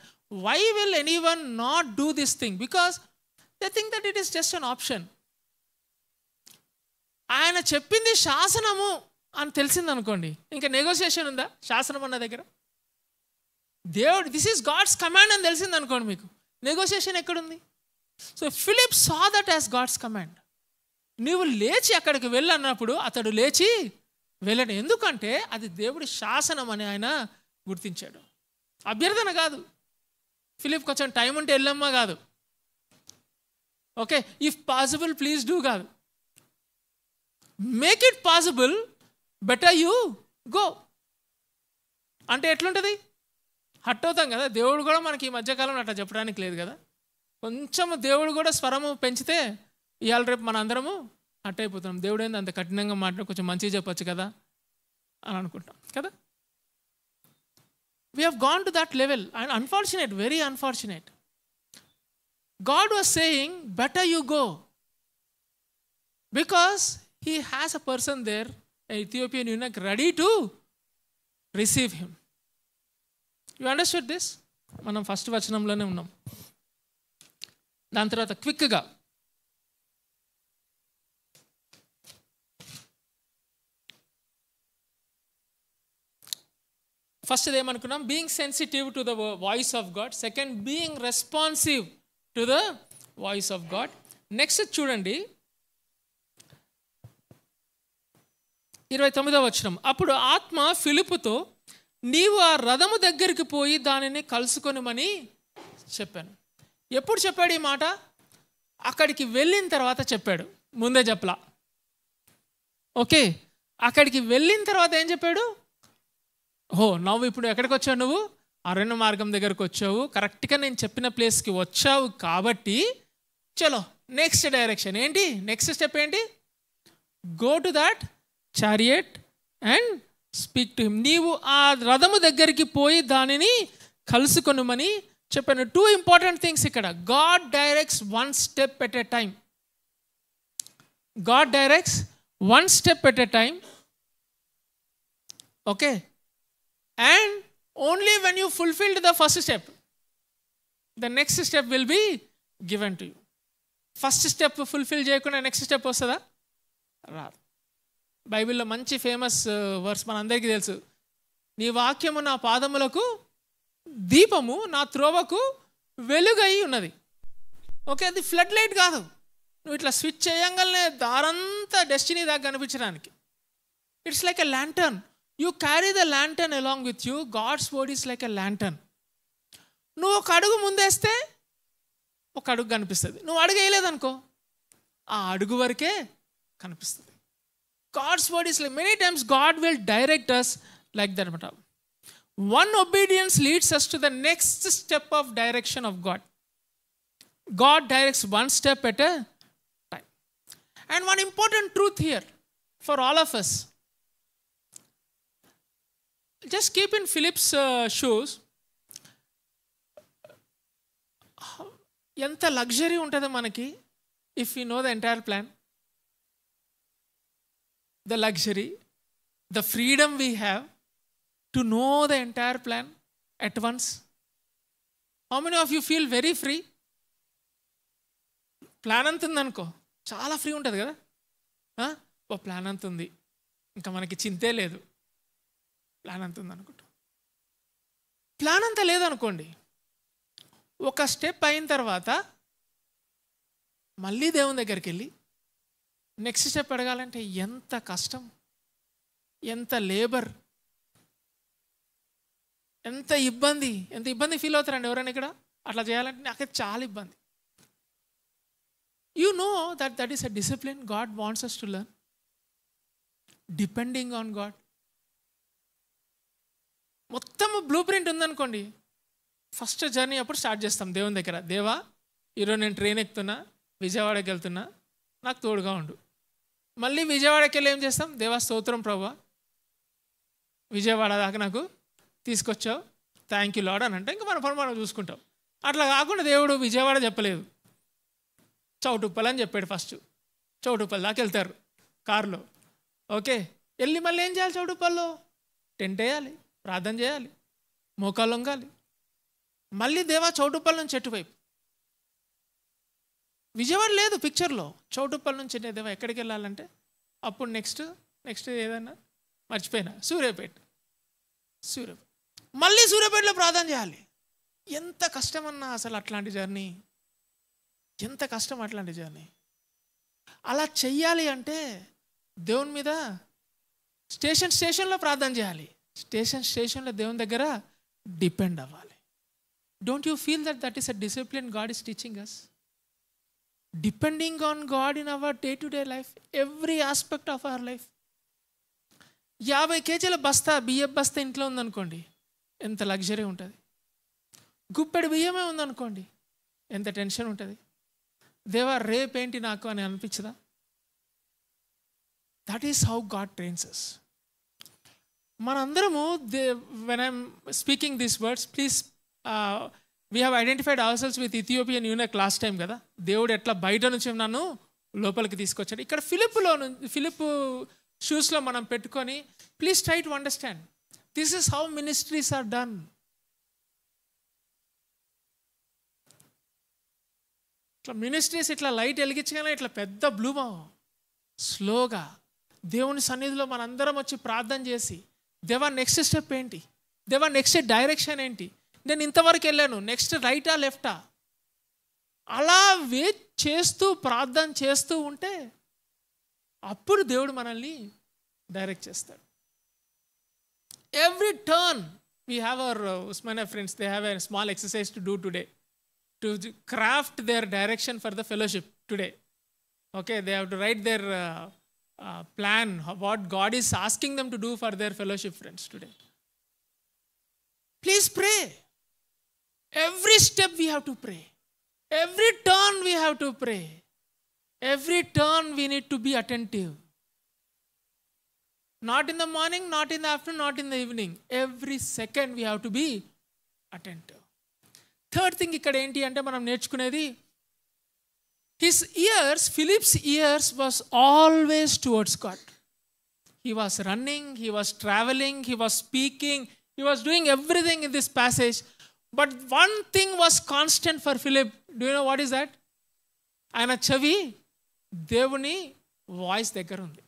why will anyone not do this thing? Because they think that it is just an option. ఆయన చెప్పింది శాసనము అని తెలిసింది అనుకోండి, ఇంకా నెగోషియేషన్ ఉందా శాసనం అన్న దగ్గర? దేవుడు దిస్ ఈస్ గాడ్స్ కమాండ్ అని తెలిసింది అనుకోండి, మీకు నెగోషియేషన్ ఎక్కడుంది? So Philip saw that as God's command. నీవు లేచి అక్కడికి వెళ్ళన్నప్పుడు అతడు లేచి వెళ్ళాడు. ఎందుకంటే అది దేవుడి శాసనం అని ఆయన గుర్తించాడు. అభ్యర్థన కాదు, ఫిలిప్ కొంచెం టైం ఉంటే వెళ్ళమ్మా కాదు, okay, if possible please do కాదు, make it possible, better you go. అంటే ఎట్లుంటుంది? హట్ అవుతాం కదా. దేవుడు కూడా మనకి ఈ మధ్యకాలంలో అట్లా చెప్పడానికి లేదు కదా. కొంచెం దేవుడు కూడా స్వరము పెంచితే ఇవాళ రేపు మన అందరము హట్ అయిపోతున్నాం. దేవుడు ఏంది అంత కఠినంగా మాట్లాడి కొంచెం మంచిగా చెప్పచ్చు కదా అని అనుకుంటాం కదా. We have gone to that level, and unfortunate, very unfortunate. God was saying, better you go, because he has a person there, an Ethiopian eunuch, ready to receive him. You understood this? మనం ఫస్ట్ వచనంలోనే ఉన్నాం. దాని తర్వాత క్విక్గా ఫస్ట్ ఏమనుకున్నాం? Being sensitive to the voice of God. Second, being responsive to the voice of God. Next చూడండి 29వ వచనం. అప్పుడు ఆత్మ ఫిలిప్పుతో, నీవు ఆ రథము దగ్గరికి పోయి దానిని కలుసుకొనుమని చెప్పాను. ఎప్పుడు చెప్పాడు ఈ మాట? అక్కడికి వెళ్ళిన తర్వాత చెప్పాడు, ముందే చెప్పలా. ఓకే, అక్కడికి వెళ్ళిన తర్వాత ఏం చెప్పాడు? నువ్వు ఇప్పుడు ఎక్కడికి వచ్చావు? నువ్వు అరణ్య మార్గం దగ్గరకు వచ్చావు, కరెక్ట్గా నేను చెప్పిన ప్లేస్కి వచ్చావు కాబట్టి చలో నెక్స్ట్ డైరెక్షన్ ఏంటి? నెక్స్ట్ స్టెప్ ఏంటి? Go to that chariot and speak to him. నీవు ఆ రథము దగ్గరికి పోయి దానిని కలుసుకొనుమని చెప్పాను. 2 ఇంపార్టెంట్ థింగ్స్ ఇక్కడ. God directs 1 step at a time. God directs 1 step at a time. Okay, and only when you fulfilled the first step, the next step will be given to you. First step fulfil చేయకుండా నెక్స్ట్ స్టెప్ వస్తుందా? రాదు. బైబిల్లో మంచి ఫేమస్ వర్స్ మనందరికీ తెలుసు. నీ వాక్యము నా పాదములకు దీపము, నా త్రోవకు వెలుగై ఉన్నది. ఓకే, అది ఫ్లడ్ లైట్ కాదు. నువ్వు ఇట్లా స్విచ్ చేయంగానే దారంతా డెస్టినీ దాకా కనిపించడానికి. It's like a lantern. You carry the lantern along with you. God's word is like a lantern. నువ్వు ఒక అడుగు ముందేస్తే ఒక అడుగు కనిపిస్తుంది. నువ్వు అడుగు వేయలేదనుకో, ఆ అడుగు వరకే కనిపిస్తుంది. God's word is like, many times God will direct us like that. One obedience leads us to the next step of direction of God. God directs 1 step at a time. And one important truth here for all of us. Just keep in Philip's shoes. ఎంత లగ్జరీ ఉంటుందో మనకి if you know the entire plan. The luxury, the freedom we have to know the entire plan at once. How many of you feel very free? Plan అంత ఉందనుకో చాలా ఫ్రీ ఉంటుంది కదా. ఓ ప్లాన్ అంత ఉంది, ఇంకా మనకి చింతే లేదు. ప్లాన్ అంత ఉంది అనుకుంటా. ప్లాన్ అంతా లేదనుకోండి, ఒక స్టెప్ అయిన తర్వాత మళ్ళీ దేవుని దగ్గరికి వెళ్ళి నెక్స్ట్ స్టెప్ అడగాలంటే ఎంత కష్టం, ఎంత లేబర్, ఎంత ఇబ్బంది ఫీల్ అవుతారండి ఎవరైనా ఇక్కడ అట్లా చేయాలంటే. నాకైతే చాలా ఇబ్బంది. You know that is a discipline God wants us to learn. Depending on God. మొత్తం బ్లూ ప్రింట్ ఉందనుకోండి, ఫస్ట్ జర్నీ అప్పుడు స్టార్ట్ చేస్తాం దేవుని దగ్గర. దేవా, ఈరోజు నేను ట్రైన్ ఎక్కుతున్నా, విజయవాడకి వెళ్తున్నా, నాకు తోడుగా ఉండు. మళ్ళీ విజయవాడకి వెళ్ళి ఏం చేస్తాం? దేవా స్తోత్రం ప్రభా, విజయవాడ దాకా నాకు తీసుకొచ్చావు, థ్యాంక్ యూ లార్డ్ అని అంటే ఇంకా మన పని మనం చూసుకుంటాం. అట్లా కాకుండా దేవుడు విజయవాడ చెప్పలేదు, చౌటుప్పల్ అని చెప్పాడు. ఫస్ట్ చౌటుప్పల్ దాకా వెళ్తారు కారులో. ఓకే, వెళ్ళి మళ్ళీ ఏం చేయాలి? చౌటుప్పల్లో టెంట్ వేయాలి, ప్రార్థన చేయాలి, మోకాలు వంగాలి. మళ్ళీ దేవా చౌటుప్పల్ నుంచి చెట్టువైపు. విజయవాడ లేదు పిక్చర్లో, చౌటుప్పల్ నుంచి దేవా ఎక్కడికి వెళ్ళాలంటే అప్పుడు నెక్స్ట్ ఏదన్నా మర్చిపోయినా సూర్యాపేట. మళ్ళీ సూర్యాపేటలో ప్రార్థన చేయాలి. ఎంత కష్టం అన్నా అసలు అట్లాంటి జర్నీ, ఎంత కష్టం అట్లాంటి జర్నీ. అలా చెయ్యాలి అంటే దేవుని మీద స్టేషన్లో ప్రార్థన చేయాలి, స్టేషన్లో దేవుని దగ్గర డిపెండ్ అవ్వాలి. Don't you feel that is a discipline God is teaching us? Depending on God in our day to day life, every aspect of our life. 50 కేజీల బియ్యం బస్తా ఇంట్లో ఉందనుకోండి, ఎంత లగ్జరీ ఉంటుంది. గుప్పెడు బియ్యమే ఉందనుకోండి, ఎంత టెన్షన్ ఉంటుంది. దేవా రేపేంటి నాకు అని అనిపించదా? That is how God trains us. మనందరము when I'm speaking these words, please we have identified ourselves with Ethiopian eunuch last time కదా. దేవుడు ఎట్లా బయట నుంచి నన్ను లోపలికి తీసుకొచ్చాడు. ఇక్కడ ఫిలిప్ షూస్లో మనం పెట్టుకొని, please try to understand this is how ministries are done. ఇట్లా మినిస్ట్రీస్ ఇట్లా లైట్ వెలిగించగానే ఇట్లా పెద్ద బ్లూమా స్లోగా దేవుని సన్నిధిలో మనందరం వచ్చి ప్రార్థన చేసి, దేవా నెక్స్ట్ స్టెప్ ఏంటి, దేవా నెక్స్ట్ డైరెక్షన్ ఏంటి, నేను ఇంతవరకు వెళ్ళాను, నెక్స్ట్ రైటా లెఫ్టా, అలా వెయిట్ చేస్తూ ప్రార్థన చేస్తూ ఉంటే అప్పుడు దేవుడు మనల్ని డైరెక్ట్ చేస్తాడు. Every turn we have our Osmania friends, they have a small exercise to do today to craft their direction for the fellowship today. Okay, they have to write their plan, what God is asking them to do for their fellowship friends today. Please pray. Every step we have to pray. Every turn we have to pray. Every turn we need to be attentive. Not in the morning, not in the afternoon, not in the evening. Every second we have to be attentive. Third thing ఇక్కడ ఏంటి అంటే మనం నేర్చుకునేది, Philip's ears was always towards God. He was running, he was travelling, he was speaking, he was doing everything in this passage. But one thing was constant for Philip. Do you know what is that? ఆయన చెవి దేవుని వాయిస్ దగ్గర ఉంది.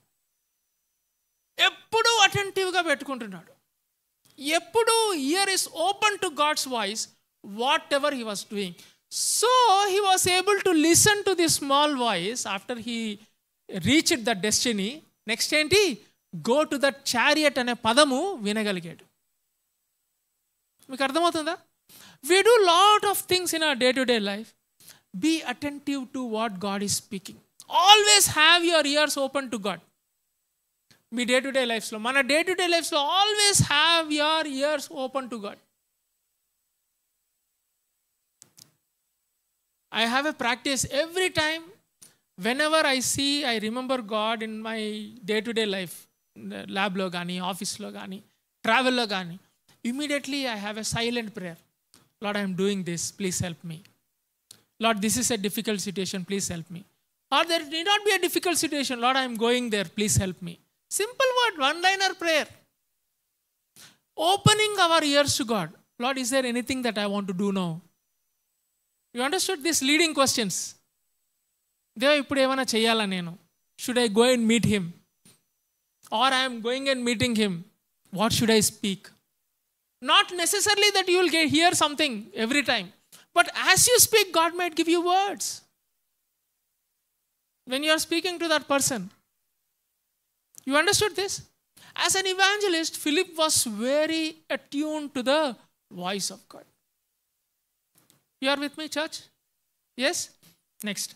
ఎప్పుడూ అటెంటివ్గా పెట్టుకుంటున్నాడు. ఎప్పుడూ ear is open to God's voice whatever he was doing. So he was able to listen to this small voice after he reached the destiny. Next enti go to that chariot ane padamu vinagaligaadu. Meeku ardhamavutunda? We do lot of things in our day to day life. Be attentive to what God is speaking. Always have your ears open to God. మీ డే టు డే లైఫ్స్లో, మన డే టు డే లైఫ్స్లో always have your ears open to God. I have a practice every time, whenever I remember God in my day-to-day life, lab lo gaani, office lo gaani, travel lo gaani, immediately I have a silent prayer. Lord, I am doing this, please help me. Lord, this is a difficult situation, please help me. Or there need not be a difficult situation, Lord, I am going there, please help me. Simple word, one-liner prayer. Opening our ears to God. Lord, is there anything that I want to do now? You understood these leading questions? దేవా ఇప్పుడు ఏమైనా చెయ్యాలా నేను? Should I go and meet him? Or I am going and meeting him. What should I speak? Not necessarily that you will hear something every time. But as you speak, God might give you words. When you are speaking to that person. You understood this? As an evangelist, Philip was very attuned to the voice of God. You are with me, church? Yes? Next.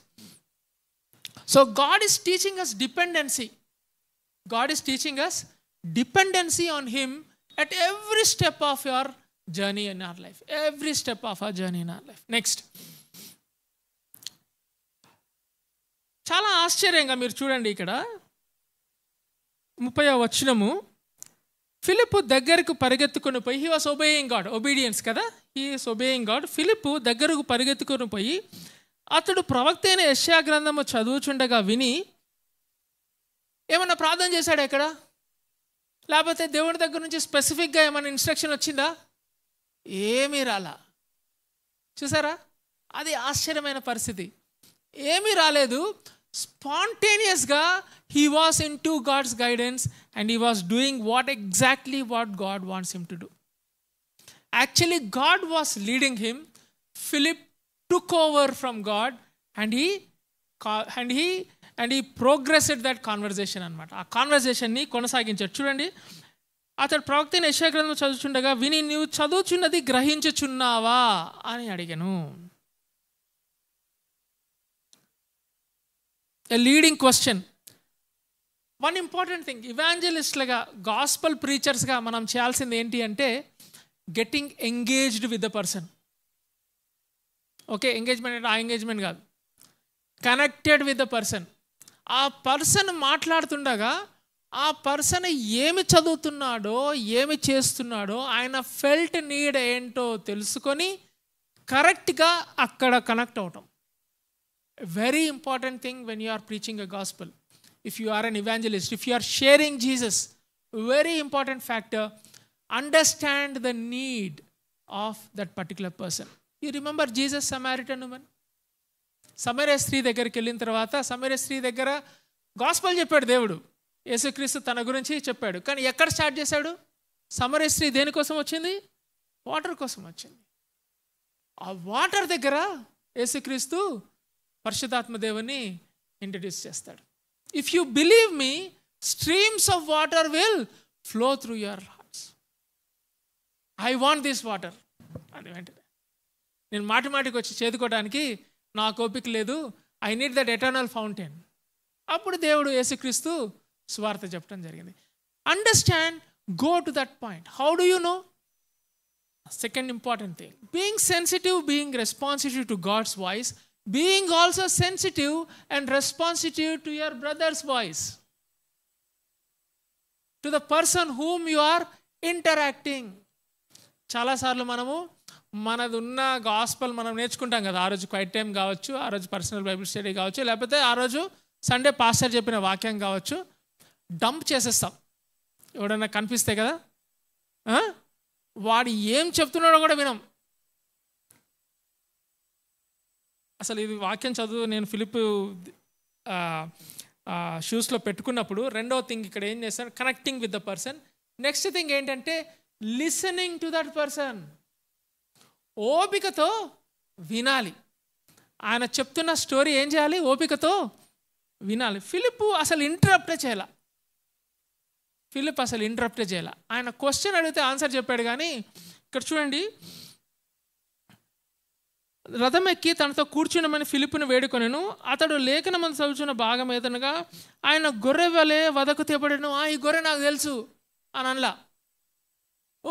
So God is teaching us dependency. God is teaching us dependency on Him at every step of your journey in our life. Every step of our journey in our life. Next. చాలా ఆశ్చర్యంగా మీరు చూడండి ఇక్కడ 30వ వచనము. ఫిలిప్పు దగ్గరకు పరిగెత్తుకొని పోయి, he was obeying God, obedience కదా, హీ ఈస్ ఒబేయింగ్ గాడ్. ఫిలిప్పు దగ్గరకు పరిగెత్తుకొని పోయి అతడు ప్రవక్త అయిన యెషయా గ్రంథము చదువుచుండగా విని ఏమన్నా ప్రార్థన చేశాడు ఎక్కడ? లేకపోతే దేవుడి దగ్గర నుంచి స్పెసిఫిక్గా ఏమైనా ఇన్స్ట్రక్షన్ వచ్చిందా? ఏమీ రాలా. చూసారా, అది ఆశ్చర్యమైన పరిస్థితి. ఏమీ రాలేదు. స్పాంటేనియస్గా he was into God's guidance and he was doing exactly what God wants him to do. Actually, God was leading him. Philip took over from God and he progressed that conversation అన్నమాట. ఆ కాన్వర్సేషన్ని కొనసాగించాడు. చూడండి, అతడు ప్రవక్త అయిన యెషయా గ్రంథం చదువుచుండగా విని, నీవు చదువుచున్నది గ్రహించుచున్నావా అని అడిగాను. A leading question. One important thing, evangelistలుగా, గాస్పల్ ప్రీచర్స్గా మనం చేయాల్సింది ఏంటి అంటే getting engaged with the person. Okay, engagement అంటే ఆ ఎంగేజ్మెంట్ కాదు, కనెక్టెడ్ విత్ ద పర్సన్. ఆ పర్సన్ మాట్లాడుతుండగా ఆ పర్సన్ ఏమి చదువుతున్నాడో, ఏమి చేస్తున్నాడో, ఆయన ఫెల్ట్ నీడ్ ఏంటో తెలుసుకొని కరెక్ట్గా అక్కడ కనెక్ట్ అవటం. Very important thing when you are preaching a gospel. If you are an evangelist, if you are sharing Jesus, very important factor, understand the need of that particular person. You remember Jesus, Samaritan woman? సమరయ స్త్రీ దగ్గరికి వెళ్ళిన తర్వాత సమరయ స్త్రీ దగ్గర గాస్పల్ చెప్పాడు దేవుడు. యేసుక్రీస్తు తన గురించి చెప్పాడు. కానీ ఎక్కడ స్టార్ట్ చేశాడు? సమరయ స్త్రీ దేనికోసం వచ్చింది? వాటర్ కోసం వచ్చింది. ఆ వాటర్ దగ్గర యేసుక్రీస్తు పరిశుద్ధాత్మ దేవుని ఇంట్రడ్యూస్ చేస్తాడు. If you believe me, streams of water will flow through your hearts. I want this water అని వెంటనే, నేను మాటికి వచ్చి చేదుకోవడానికి నాకు ఓపిక లేదు, I need that eternal fountain. అప్పుడు దేవుడు యేసుక్రీస్తు సువార్త చెప్పడం జరిగింది. Understand, go to that point. How do you know? Second important thing, being sensitive, being responsive to God's voice, being also sensitive and responsive to your brother's voice, to the person whom you are interacting. చాలాసార్లు మనము మనది ఉన్న గాస్పల్ మనం నేర్చుకుంటాం కదా, ఆ రోజు క్వైట్ టైం కావచ్చు, ఆ రోజు పర్సనల్ బైబిల్ స్టడీ కావచ్చు, లేకపోతే ఆ రోజు సండే పాస్టర్ చెప్పిన వాక్యం కావచ్చు, డంప్ చేసేస్తాం. ఎవడన్నా కనిపిస్తే కదా, వాడు ఏం చెప్తున్నాడో కూడా వినం. అసలు ఇది వాక్యం చదువు నేను ఫిలిప్ షూస్లో పెట్టుకున్నప్పుడు రెండవ థింగ్ ఇక్కడ ఏం చేస్తాను, connecting with the person. Next thing ఏంటంటే లిసనింగ్ టు దట్ పర్సన్. ఓపికతో వినాలి. ఆయన చెప్తున్న స్టోరీ ఏం చేయాలి? ఓపికతో వినాలి. ఫిలిప్ అసలు ఇంటరప్టే చేయాల. ఆయన క్వశ్చన్ అడిగితే ఆన్సర్ చెప్పాడు. కానీ ఇక్కడ చూడండి, రథం ఎక్కి తనతో కూర్చున్నామని ఫిలిప్పును వేడుకొనెను. అతడు లేఖనమందు చదువుచున్న భాగం ఏదనగా, ఆయన గొర్రె వలె వదకు తెపడెను. ఈ గొర్రె నాకు తెలుసు అని అనలా.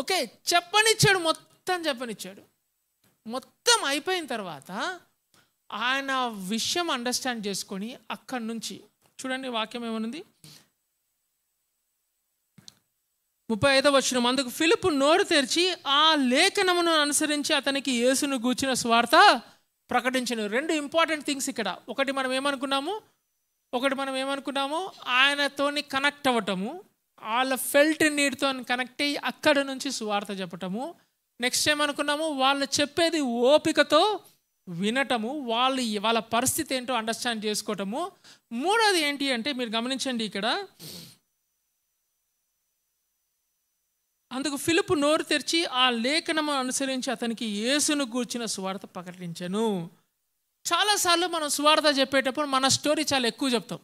ఓకే, చెప్పనిచ్చాడు, మొత్తం చెప్పనిచ్చాడు. మొత్తం అయిపోయిన తర్వాత ఆయన విషయం అండర్స్టాండ్ చేసుకొని అక్కడి నుంచి చూడండి వాక్యం ఏమనుంది. 35వ వచనం, అందుకు ఫిలిప్పు నోరు తెరిచి ఆ లేఖనమును అనుసరించి అతనికి యేసును గూర్చిన సువార్త ప్రకటించను. రెండు ఇంపార్టెంట్ థింగ్స్ ఇక్కడ. ఒకటి మనం ఏమనుకున్నాము, ఆయనతోని కనెక్ట్ అవ్వటము, వాళ్ళ ఫెల్ట్ నీడ్తో కనెక్ట్ అయ్యి అక్కడ నుంచి సువార్త చెప్పటము. నెక్స్ట్ ఏమనుకున్నాము, వాళ్ళు చెప్పేది ఓపికతో వినటము, వాళ్ళ పరిస్థితి ఏంటో అండర్స్టాండ్ చేసుకోవటము. మూడోది ఏంటి అంటే మీరు గమనించండి ఇక్కడ, అందుకు ఫిలిప్పు నోరు తెరిచి ఆ లేఖనము అనుసరించి అతనికి యేసును గూర్చిన సువార్త ప్రకటించెను. చాలాసార్లు మనం సువార్త చెప్పేటప్పుడు మన స్టోరీ చాలా ఎక్కువ చెప్తాం.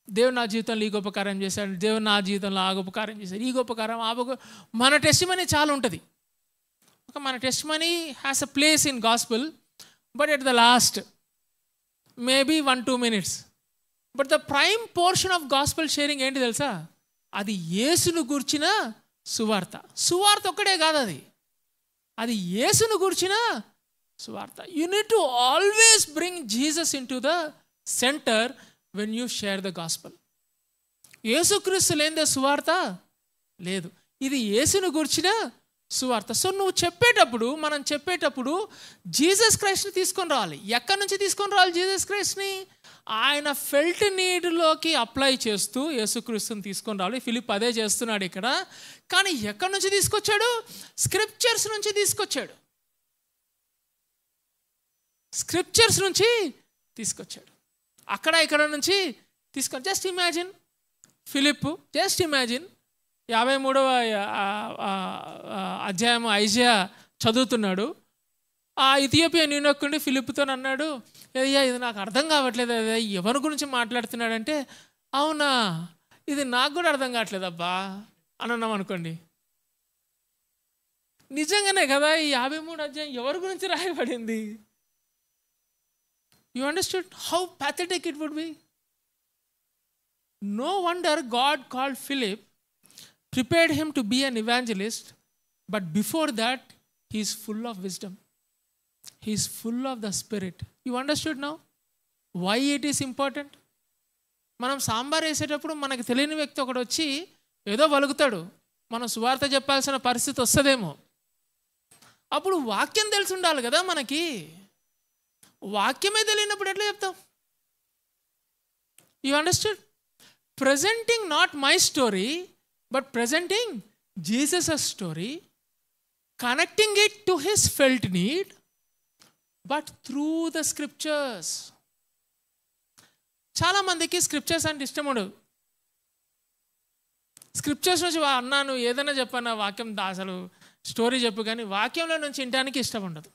దేవుడు నా జీవితంలో ఈ గొప్ప కార్యం చేశాడు, దేవుడు నా జీవితంలో ఆ గొప్ప కార్యం చేశాడు, ఈ గొప్ప కార్యం ఆ గొప్ప. మన టెస్టిమనీ చాలా ఉంటుంది. మన testimony has a place in gospel, but at the last maybe 1-2 minutes. But the prime portion of gospel sharing ఏంటి తెలుసా? అది యేసును గూర్చిన సువార్త. సువార్త ఒక్కడే కాదు, అది యేసును గూర్చిన సువార్త. You need to always bring Jesus in to the centre when you share the gospel. యేసుక్రీస్తు లేనిదే సువార్త లేదు. ఇది యేసును గూర్చిన సువార్త. సో నువ్వు చెప్పేటప్పుడు, మనం చెప్పేటప్పుడు జీసస్ క్రైస్ట్ని తీసుకొని రావాలి. ఎక్కడి నుంచి తీసుకొని రావాలి జీసస్ క్రైస్ట్ని? ఆయన ఫెల్ట్ నీడ్లోకి అప్లై చేస్తూ యేసుక్రీస్తుని తీసుకొని రావాలి. ఫిలిప్ అదే చేస్తున్నాడు ఇక్కడ. కానీ ఎక్కడి నుంచి తీసుకొచ్చాడు? స్క్రిప్చర్స్ నుంచి తీసుకొచ్చాడు. స్క్రిప్చర్స్ నుంచి తీసుకొచ్చాడు. అక్కడ ఇక్కడ నుంచి తీసుకొని. Just imagine Philip, just imagine 53వ అధ్యాయం ఐజియా చదువుతున్నాడు. ఆ ఇథియోపియన్ యూనోక్కుండి ఫిలిప్తో అన్నాడు, అయ్యా ఇది నాకు అర్థం కావట్లేదు, అదే ఎవరి గురించి మాట్లాడుతున్నాడంటే, అవునా ఇది నాకు కూడా అర్థం కావట్లేదు అబ్బా అని అన్నాం అనుకోండి. నిజంగానే కదా, ఈ 53 అధ్యాయం ఎవరి గురించి రాయబడింది? You understood how pathetic it would be? No wonder God called Philip, prepared him to be an evangelist, but before that he is full of wisdom. He is full of the Spirit. You understood now why it is important? మనం సాంబార్ వేసేటప్పుడు మనకు తెలియని వ్యక్తి ఒకడు వచ్చి ఏదో వలుగుతాడు, మనం సువార్త చెప్పాల్సిన పరిస్థితి వస్తుందేమో. అప్పుడు వాక్యం తెలిసి ఉండాలి కదా మనకి. వాక్యమే తెలియనప్పుడు ఎట్లా చెప్తాం? You understood? Presenting not my story, but presenting Jesus story, connecting it to his felt need, but through the scriptures. చాలామందికి స్క్రిప్చర్స్ అంటే ఇష్టం ఉండదు. స్క్రిప్చర్స్ నుంచి అన్నాను ఏదైనా చెప్పన్నా వాక్యం అసలు స్టోరీ చెప్పు, కానీ వాక్యంలో నుంచి వినడానికి ఇష్టం ఉండదు.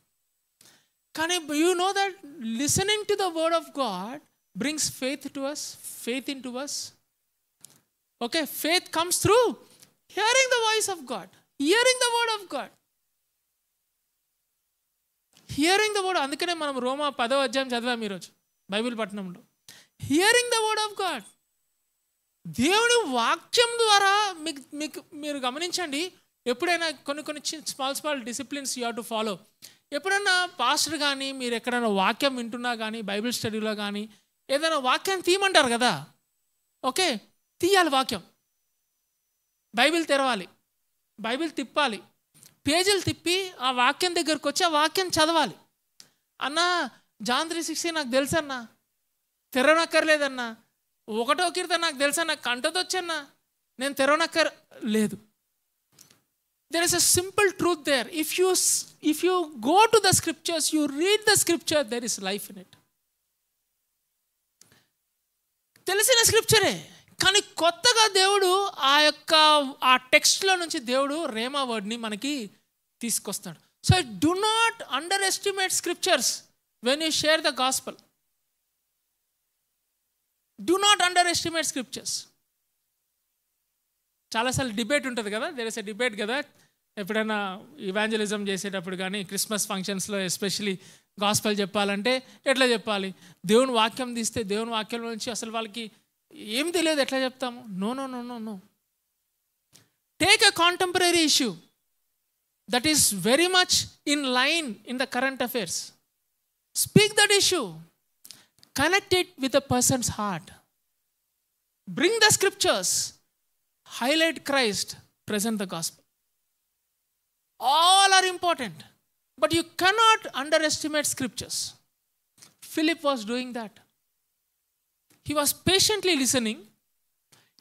కానీ you know that listening to the word of God brings faith to us, faith in to us. Okay, faith comes through hearing the voice of God, hearing the word of God, hearing the word. అందుకనే మనం రోమా 10వ అధ్యాయం చదివాం ఈరోజు బైబిల్ పట్టణంలో. Hearing the word of God, దేవుని వాక్యం ద్వారా మీరు గమనించండి. ఎప్పుడైనా కొన్ని small disciplines you have to follow. ఎప్పుడైనా పాస్టర్ కానీ మీరు ఎక్కడైనా వాక్యం వింటున్నా కానీ, బైబిల్ స్టడీలో కానీ ఏదైనా వాక్యాన్ని తీయమంటారు కదా, ఓకే తీయాలి వాక్యం. బైబిల్ తెరవాలి, బైబిల్ తిప్పాలి, పేజీలు తిప్పి ఆ వాక్యం దగ్గరకు వచ్చి ఆ వాక్యం చదవాలి. అన్నా జాన్ 3:16 నాకు తెలుసన్నా, తెరవనక్కర్లేదన్నా. 1వ కీర్తన నాకు తెలుసన్నా, కంటదొచ్చన్నా, నేను తెరవనక్కర్లేదు. There is a simple truth there. If you go to the scriptures, you read the scripture, there is life in it. తెలిసిన స్క్రిప్చరే, కానీ కొత్తగా దేవుడు ఆ టెక్స్ట్లో నుంచి దేవుడు రేమా వర్డ్ని మనకి తీసుకొస్తాడు. So do not underestimate scriptures when you share the gospel. Do not underestimate scriptures. చాలాసార్లు డిబేట్ ఉంటుంది కదా, దేర్ ఇస్ ఎ డిబేట్ కదా. ఎప్పుడైనా ఇవాంజలిజం చేసేటప్పుడు కానీ, క్రిస్మస్ ఫంక్షన్స్లో ఎస్పెషలీ గాస్పెల్ చెప్పాలంటే ఎట్లా చెప్పాలి? దేవుని వాక్యం తీస్తే దేవుని వాక్యం నుంచి అసలు వాళ్ళకి ఏం తెలియదు, ఎట్లా చెప్తాము? No no no no no. Take a contemporary issue that is very much in line in the current affairs. Speak that issue, connect it with the person's heart, bring the scriptures, highlight Christ, present the gospel. All are important, but you cannot underestimate scriptures. Philip was doing that. He was patiently listening.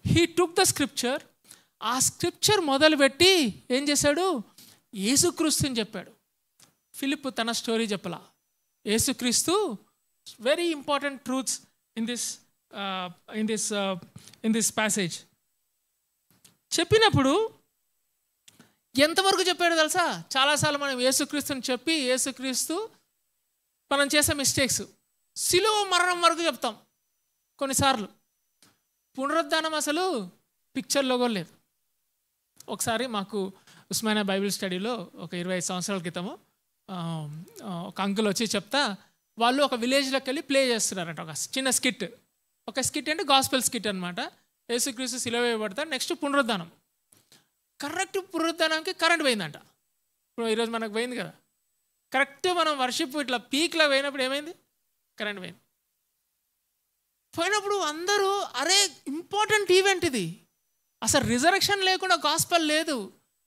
He took the scripture. ఆ స్క్రిప్చర్ మొదలు పెట్టి ఏం చేశాడు? యేసుక్రీస్తుని చెప్పాడు. ఫిలిప్ తన స్టోరీ చెప్పలా, యేసుక్రీస్తు. Very important truths in this passage. చెప్పినప్పుడు ఎంతవరకు చెప్పాడు తెలుసా? చాలాసార్లు మనం యేసుక్రీస్తుని చెప్పి యేసుక్రీస్తు మనం చేసే మిస్టేక్స్, సిలువ మరణం వరకు చెప్తాం. కొన్నిసార్లు పునరుద్ధానం అసలు పిక్చర్లో కూడా లేదు. ఒకసారి మాకు ఉస్మానియా బైబిల్ స్టడీలో ఒక 25 సంవత్సరాల క్రితము ఒక అంకుల్ వచ్చి చెప్తా, వాళ్ళు ఒక విలేజ్లోకి వెళ్ళి ప్లే చేస్తున్నారంట ఒక చిన్న స్కిట్. ఒక స్కిట్ అంటే గాస్పెల్ స్కిట్ అనమాట. యేసుక్రీస్తు సిలువ వేయబడతాడు, నెక్స్ట్ పునరుద్ధానం. కరెక్ట్ పునరుద్ధానానికి కరెంట్ పోయిందంట. ఇప్పుడు ఈరోజు మనకు పోయింది కదా, కరెక్ట్ మనం వర్షిప్ ఇట్లా పీక్లో పోయినప్పుడు ఏమైంది? కరెంట్ పోయింది. పోయినప్పుడు అందరూ అరే ఇంపార్టెంట్ ఈవెంట్ ఇది, అసలు రిజరెక్షన్ లేకుండా గాస్పెల్ లేదు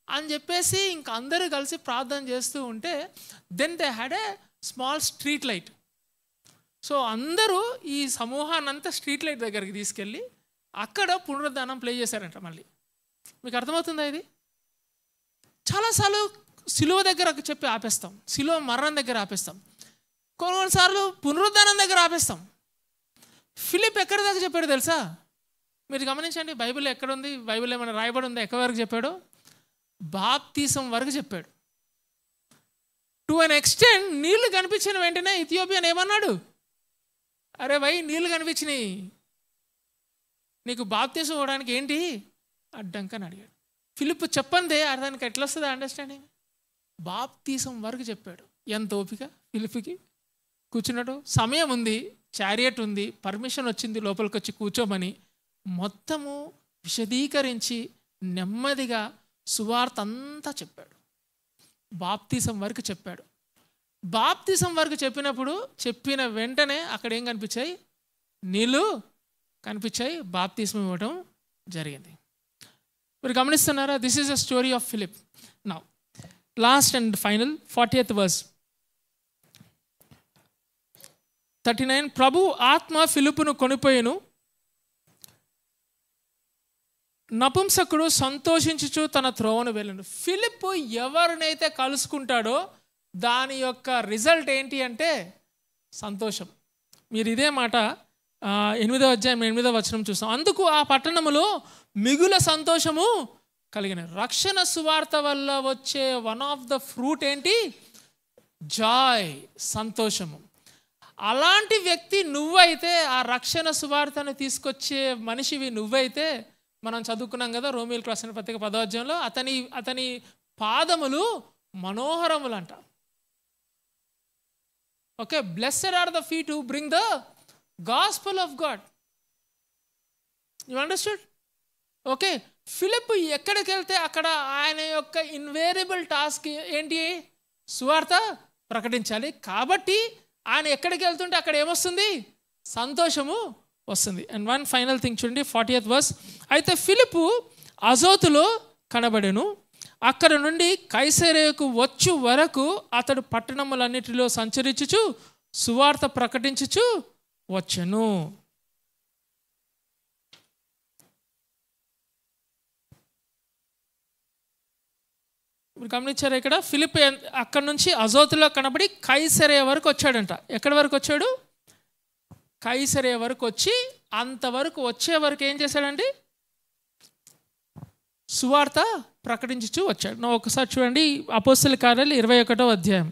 అని చెప్పేసి ఇంకా అందరూ కలిసి ప్రార్థన చేస్తూ ఉంటే then they had a small street light. So అందరూ ఈ సమూహాన్ని అంతా స్ట్రీట్ లైట్ దగ్గరికి తీసుకెళ్ళి అక్కడ పునరుద్ధానం ప్లే చేశారంట. మళ్ళీ మీకు అర్థమవుతుందా? ఇది చాలాసార్లు సిలువ దగ్గర చెప్పి ఆపేస్తాం, సిలువ మరణం దగ్గర ఆపేస్తాం, కొన్నిసార్లు పునరుద్ధానం దగ్గర ఆపేస్తాం. ఫిలిప్ ఎక్కడి దాకా చెప్పాడు తెలుసా? మీరు గమనించండి, బైబిల్ ఎక్కడుంది, బైబిల్ ఏమైనా రాయబడి ఉందా ఎక్కడి వరకు చెప్పాడు? బాప్తీసం వరకు చెప్పాడు. టు అన్ ఎక్స్టెంట్ నీళ్లు కనిపించిన వెంటనే ఇథియోపియన్ ఏమన్నాడు? అరే భయ్, నీళ్లు కనిపించినాయి, నీకు బాప్తీసం ఇవ్వడానికి ఏంటి అడ్డంకని అడిగాడు. ఫిలిప్ చెప్పందే దానికి ఎట్లా వస్తుందా అండర్స్టాండింగ్? బాప్తీసం వరకు చెప్పాడు. ఎంత ఓపిక ఫిలిప్కి! కూర్చున్నాడు, సమయం ఉంది, చారియట్ ఉంది, పర్మిషన్ వచ్చింది లోపలికి వచ్చి కూర్చోమని, మొత్తము విశదీకరించి నెమ్మదిగా సువార్త అంతా చెప్పాడు. బాప్తీసం వరకు చెప్పాడు. బాప్తీసం వరకు చెప్పినప్పుడు చెప్పిన వెంటనే అక్కడ ఏం కనిపించాయి? నీళ్ళు కనిపించాయి, బాప్తీసం ఇవ్వడం జరిగింది. మీరు గమనిస్తున్నారా? This is a story of Philip. Now last and final 40th verse 39. ప్రభు ఆత్మ ఫిలిపును కొనిపోయెను, నపుంసకుడు సంతోషించుచు తన త్రోవను వెళ్ళను. ఫిలిప్ ఎవరినైతే కలుసుకుంటాడో దాని యొక్క రిజల్ట్ ఏంటి అంటే సంతోషం. మీరు ఇదే మాట 8వ అధ్యాయం 8వ వచనం చూస్తాం. అందుకు ఆ పట్టణములో మిగుల సంతోషము కలిగిన. రక్షణ సువార్త వల్ల వచ్చే వన్ ఆఫ్ ద ఫ్రూట్ ఏంటి? జాయ్, సంతోషము. అలాంటి వ్యక్తి నువ్వైతే, ఆ రక్షణ సువార్తను తీసుకొచ్చే మనిషివి నువ్వైతే, మనం చదువుకున్నాం కదా రోమీయులకు రాసిన పత్రిక 10వ అధ్యాయంలో, అతని పాదములు మనోహరములంట. Okay, blessed are the feet who bring the gospel of God. You understand? Okay, Philip ఎక్కడికి వెళ్తే అక్కడ ఆయన యొక్క ఇన్వేరియబుల్ టాస్క్ ఏంటి? సువార్త ప్రకటించాలి. కాబట్టి ఆయన ఎక్కడికి వెళ్తుంటే అక్కడ ఏమొస్తుంది? సంతోషము వస్తుంది. అండ్ వన్ ఫైనల్ థింగ్ చూడండి, 40th verse. అయితే ఫిలిపు అజోతులో కనబడెను, అక్కడ నుండి కైసరేయుకు వచ్చు వరకు అతడు పట్టణములన్నిటిలో సంచరించుచు సువార్త ప్రకటించుచు వచ్చెను. గమనించారా? ఇక్కడ ఫిలిప్ అక్కడ నుంచి అజోతులో కనబడి కైసరేయ వరకు వచ్చాడంట. ఎక్కడి వరకు వచ్చాడు? కైసరేయ వరకు వచ్చి, అంతవరకు వచ్చే వరకు ఏం చేశాడండి? సువార్త ప్రకటించుచు వచ్చాడు. నా ఒకసారి చూడండి, అపోస్తల కార్యాలు 21వ అధ్యాయం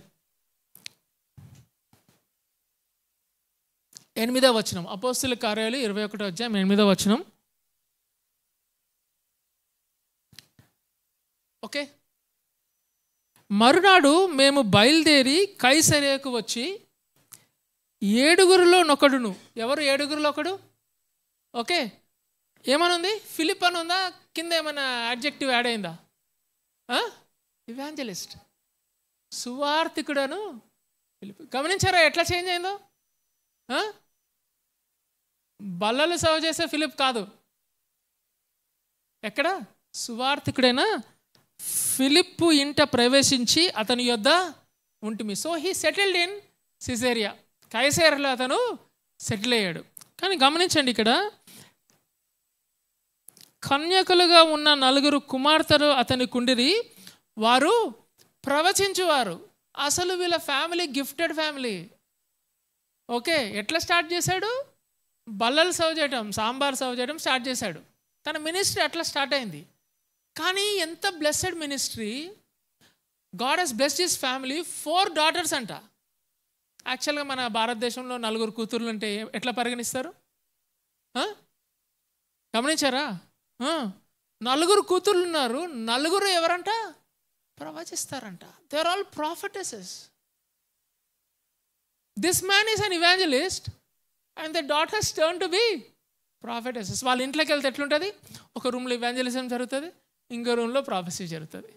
8వ వచనం. అపోస్తల కార్యాలు 21వ అధ్యాయం 8వ వచనం. ఓకే, మరునాడు మేము బయలుదేరి కైసరేయకు వచ్చి 7గురిలో నొకడును. ఎవరు 7గురిలో ఒకడు? ఓకే, ఏమనుంది? ఫిలిప్ అని ఉందా? కింద ఏమైనా అడ్జెక్టివ్ యాడ్ అయిందా? ఇవాంజలిస్ట్, సువార్థికుడను ఫిలిప్. గమనించారా ఎట్లా చేంజ్ అయిందో? బల్లలు సర్వ్ చేసే ఫిలిప్ కాదు, ఎక్కడ? సువార్థికుడైనా ఫిలిప్పు ఇంట ప్రవేశించి అతని యొద్ద ఉంటిమి. So he settled in Caesarea. కైసరేయలో అతను సెటిల్ అయ్యాడు. కానీ గమనించండి, ఇక్కడ కన్యకులుగా ఉన్న 4 కుమార్తెలు అతని కుండిరి, వారు ప్రవచించువారు. అసలు వీళ్ళ ఫ్యామిలీ గిఫ్టెడ్ ఫ్యామిలీ. ఓకే, ఎట్లా స్టార్ట్ చేశాడు? బల్లలు సర్వ్ చేయడం, సాంబార్ సర్వ్ చేయడం స్టార్ట్ చేశాడు. తన మినిస్ట్రీ అట్లా స్టార్ట్ అయింది. కానీ ఎంత blessed ministry. God has blessed his family, 4 daughters అంట. యాక్చువల్గా మన భారతదేశంలో 4 కూతుర్లు అంటే ఎట్లా పరిగణిస్తారు? గమనించారా? 4 కూతుర్లు ఉన్నారు, 4 ఎవరంట? ప్రవచిస్తారంట. They are all prophetesses. This man is an evangelist and the daughters turn to be prophetesses. వాళ్ళ ఇంట్లోకి వెళ్తే ఎట్లుంటుంది? ఒక రూమ్లో ఇవాంజలిజం జరుగుతుంది, ఇంకో రూమ్లో ప్రాఫెసీ జరుగుతుంది.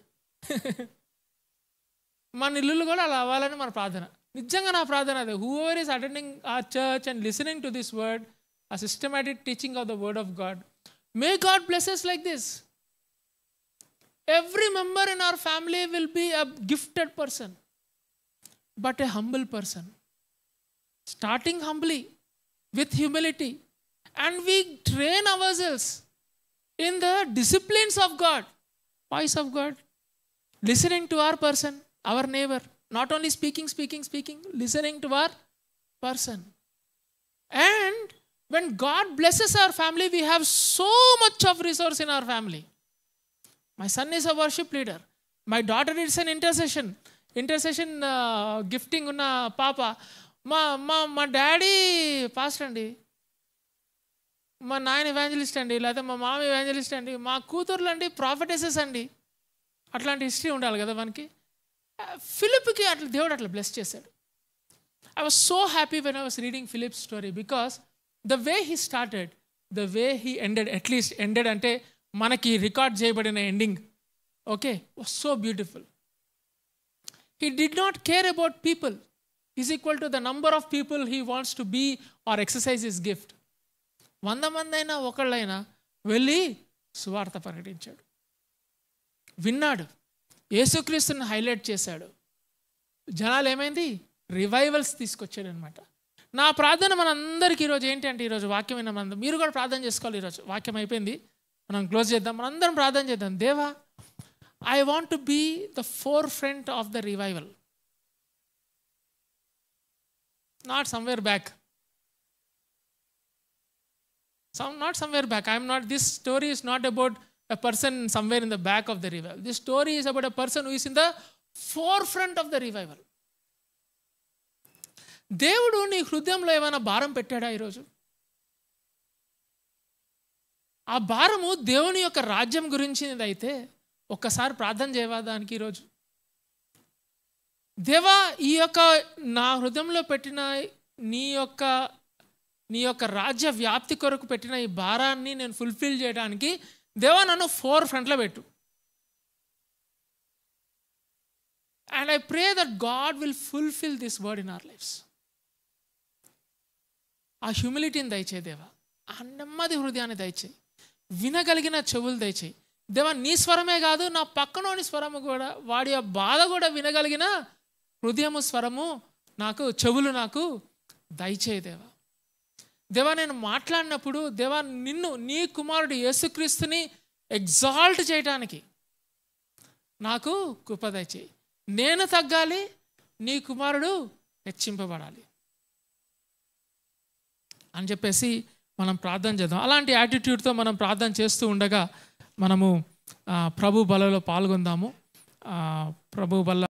మన ఇల్లులు కూడా అలా అవ్వాలని మన ప్రార్థన. నిజంగా నా ప్రార్థన అదే. Whoever is attending our church and listening to this word, a systematic teaching of the word of God, may God bless us like this. Every member in our family will be a gifted person, but a humble person, starting humbly with humility, and we train ourselves in the disciplines of God, voice of God, listening to our person, our neighbor, not only speaking, listening to our person. And when God blesses our family, we have so much of resource in our family. My son is a worship leader. My daughter is an intercession gifting ఉన్న పాప. మా డాడీ పాస్టర్ అండి, మా నాయన ఎవాంజలిస్ట్ అండి, లేదా మా మామ ఎవాంజలిస్ట్ అండి, మా కూతుర్లు అండి ప్రాఫెటెసెస్ అండి. అట్లాంటి హిస్టరీ ఉండాలి కదా మనకి. ఫిలిప్కి అట్లా దేవుడు అట్లా బ్లెస్ చేశాడు. I was so happy when I was reading Philip's story, because the way he started, the way he ended, at least ended అంటే మనకి రికార్డ్ చేయబడిన ending, okay, was so beautiful. He did not care about people is equal to the number of people he wants to be or exercise his gift. 100 మంది అయినా ఒకళ్ళైనా వెళ్ళి సువార్త ప్రకటించాడు, విన్నాడు, యేసుక్రీస్తుని హైలైట్ చేశాడు. జనాలు ఏమైంది? రివైవల్స్ తీసుకొచ్చాడు అనమాట. నా ప్రార్థన మనందరికీ ఈరోజు ఏంటి అంటే, ఈరోజు వాక్యం విన్న మనందరం మీరు కూడా ప్రార్థన చేసుకోవాలి. ఈరోజు వాక్యం అయిపోయింది, మనం క్లోజ్ చేద్దాం. మనందరం ప్రార్థన చేద్దాం. దేవా, I want to be the forefront of the revival, not somewhere back. Not somewhere back. This story is not about a person somewhere in the back of the revival. This story is about a person who is in the forefront of the revival. దేవుడు నీ హృదయంలో ఏమైనా భారం పెట్టాడా ఈరోజు? ఆ భారము దేవుని యొక్క రాజ్యం గురించినదైతే ఒక్కసారి ప్రార్థన చేయవా దానికి ఈరోజు? దేవా, ఈ యొక్క నా హృదయంలో పెట్టిన నీ యొక్క రాజ్య వ్యాప్తి కొరకు పెట్టిన ఈ భారాన్ని నేను ఫుల్ఫిల్ చేయడానికి దేవా నన్ను ఫోర్ ఫ్రంట్లో పెట్టు. And I pray that God will fulfil this word in our lives. ఆ హ్యూమిలిటీని దయచేయి దేవా, ఆ నెమ్మది హృదయాన్ని దయచేయి, వినగలిగిన చెవులు దయచేయి దేవా. నీ స్వరమే కాదు, నా పక్కనోని స్వరము కూడా, వాడి బాధ కూడా వినగలిగిన హృదయము, స్వరము నాకు, చెవులు నాకు దయచేయి దేవా. దేవా, నేను మాట్లాడినప్పుడు దేవా నిన్ను, నీ కుమారుడు యేసుక్రీస్తుని ఎగ్జాల్ట్ చేయడానికి నాకు కృప దయచేయి. నేను తగ్గాలి, నీ కుమారుడు హెచ్చింపబడాలి అని చెప్పేసి మనం ప్రార్థన చేద్దాం. అలాంటి యాటిట్యూడ్తో మనం ప్రార్థన చేస్తూ ఉండగా మనము ప్రభు బలలో పాల్గొందాము. ప్రభు బల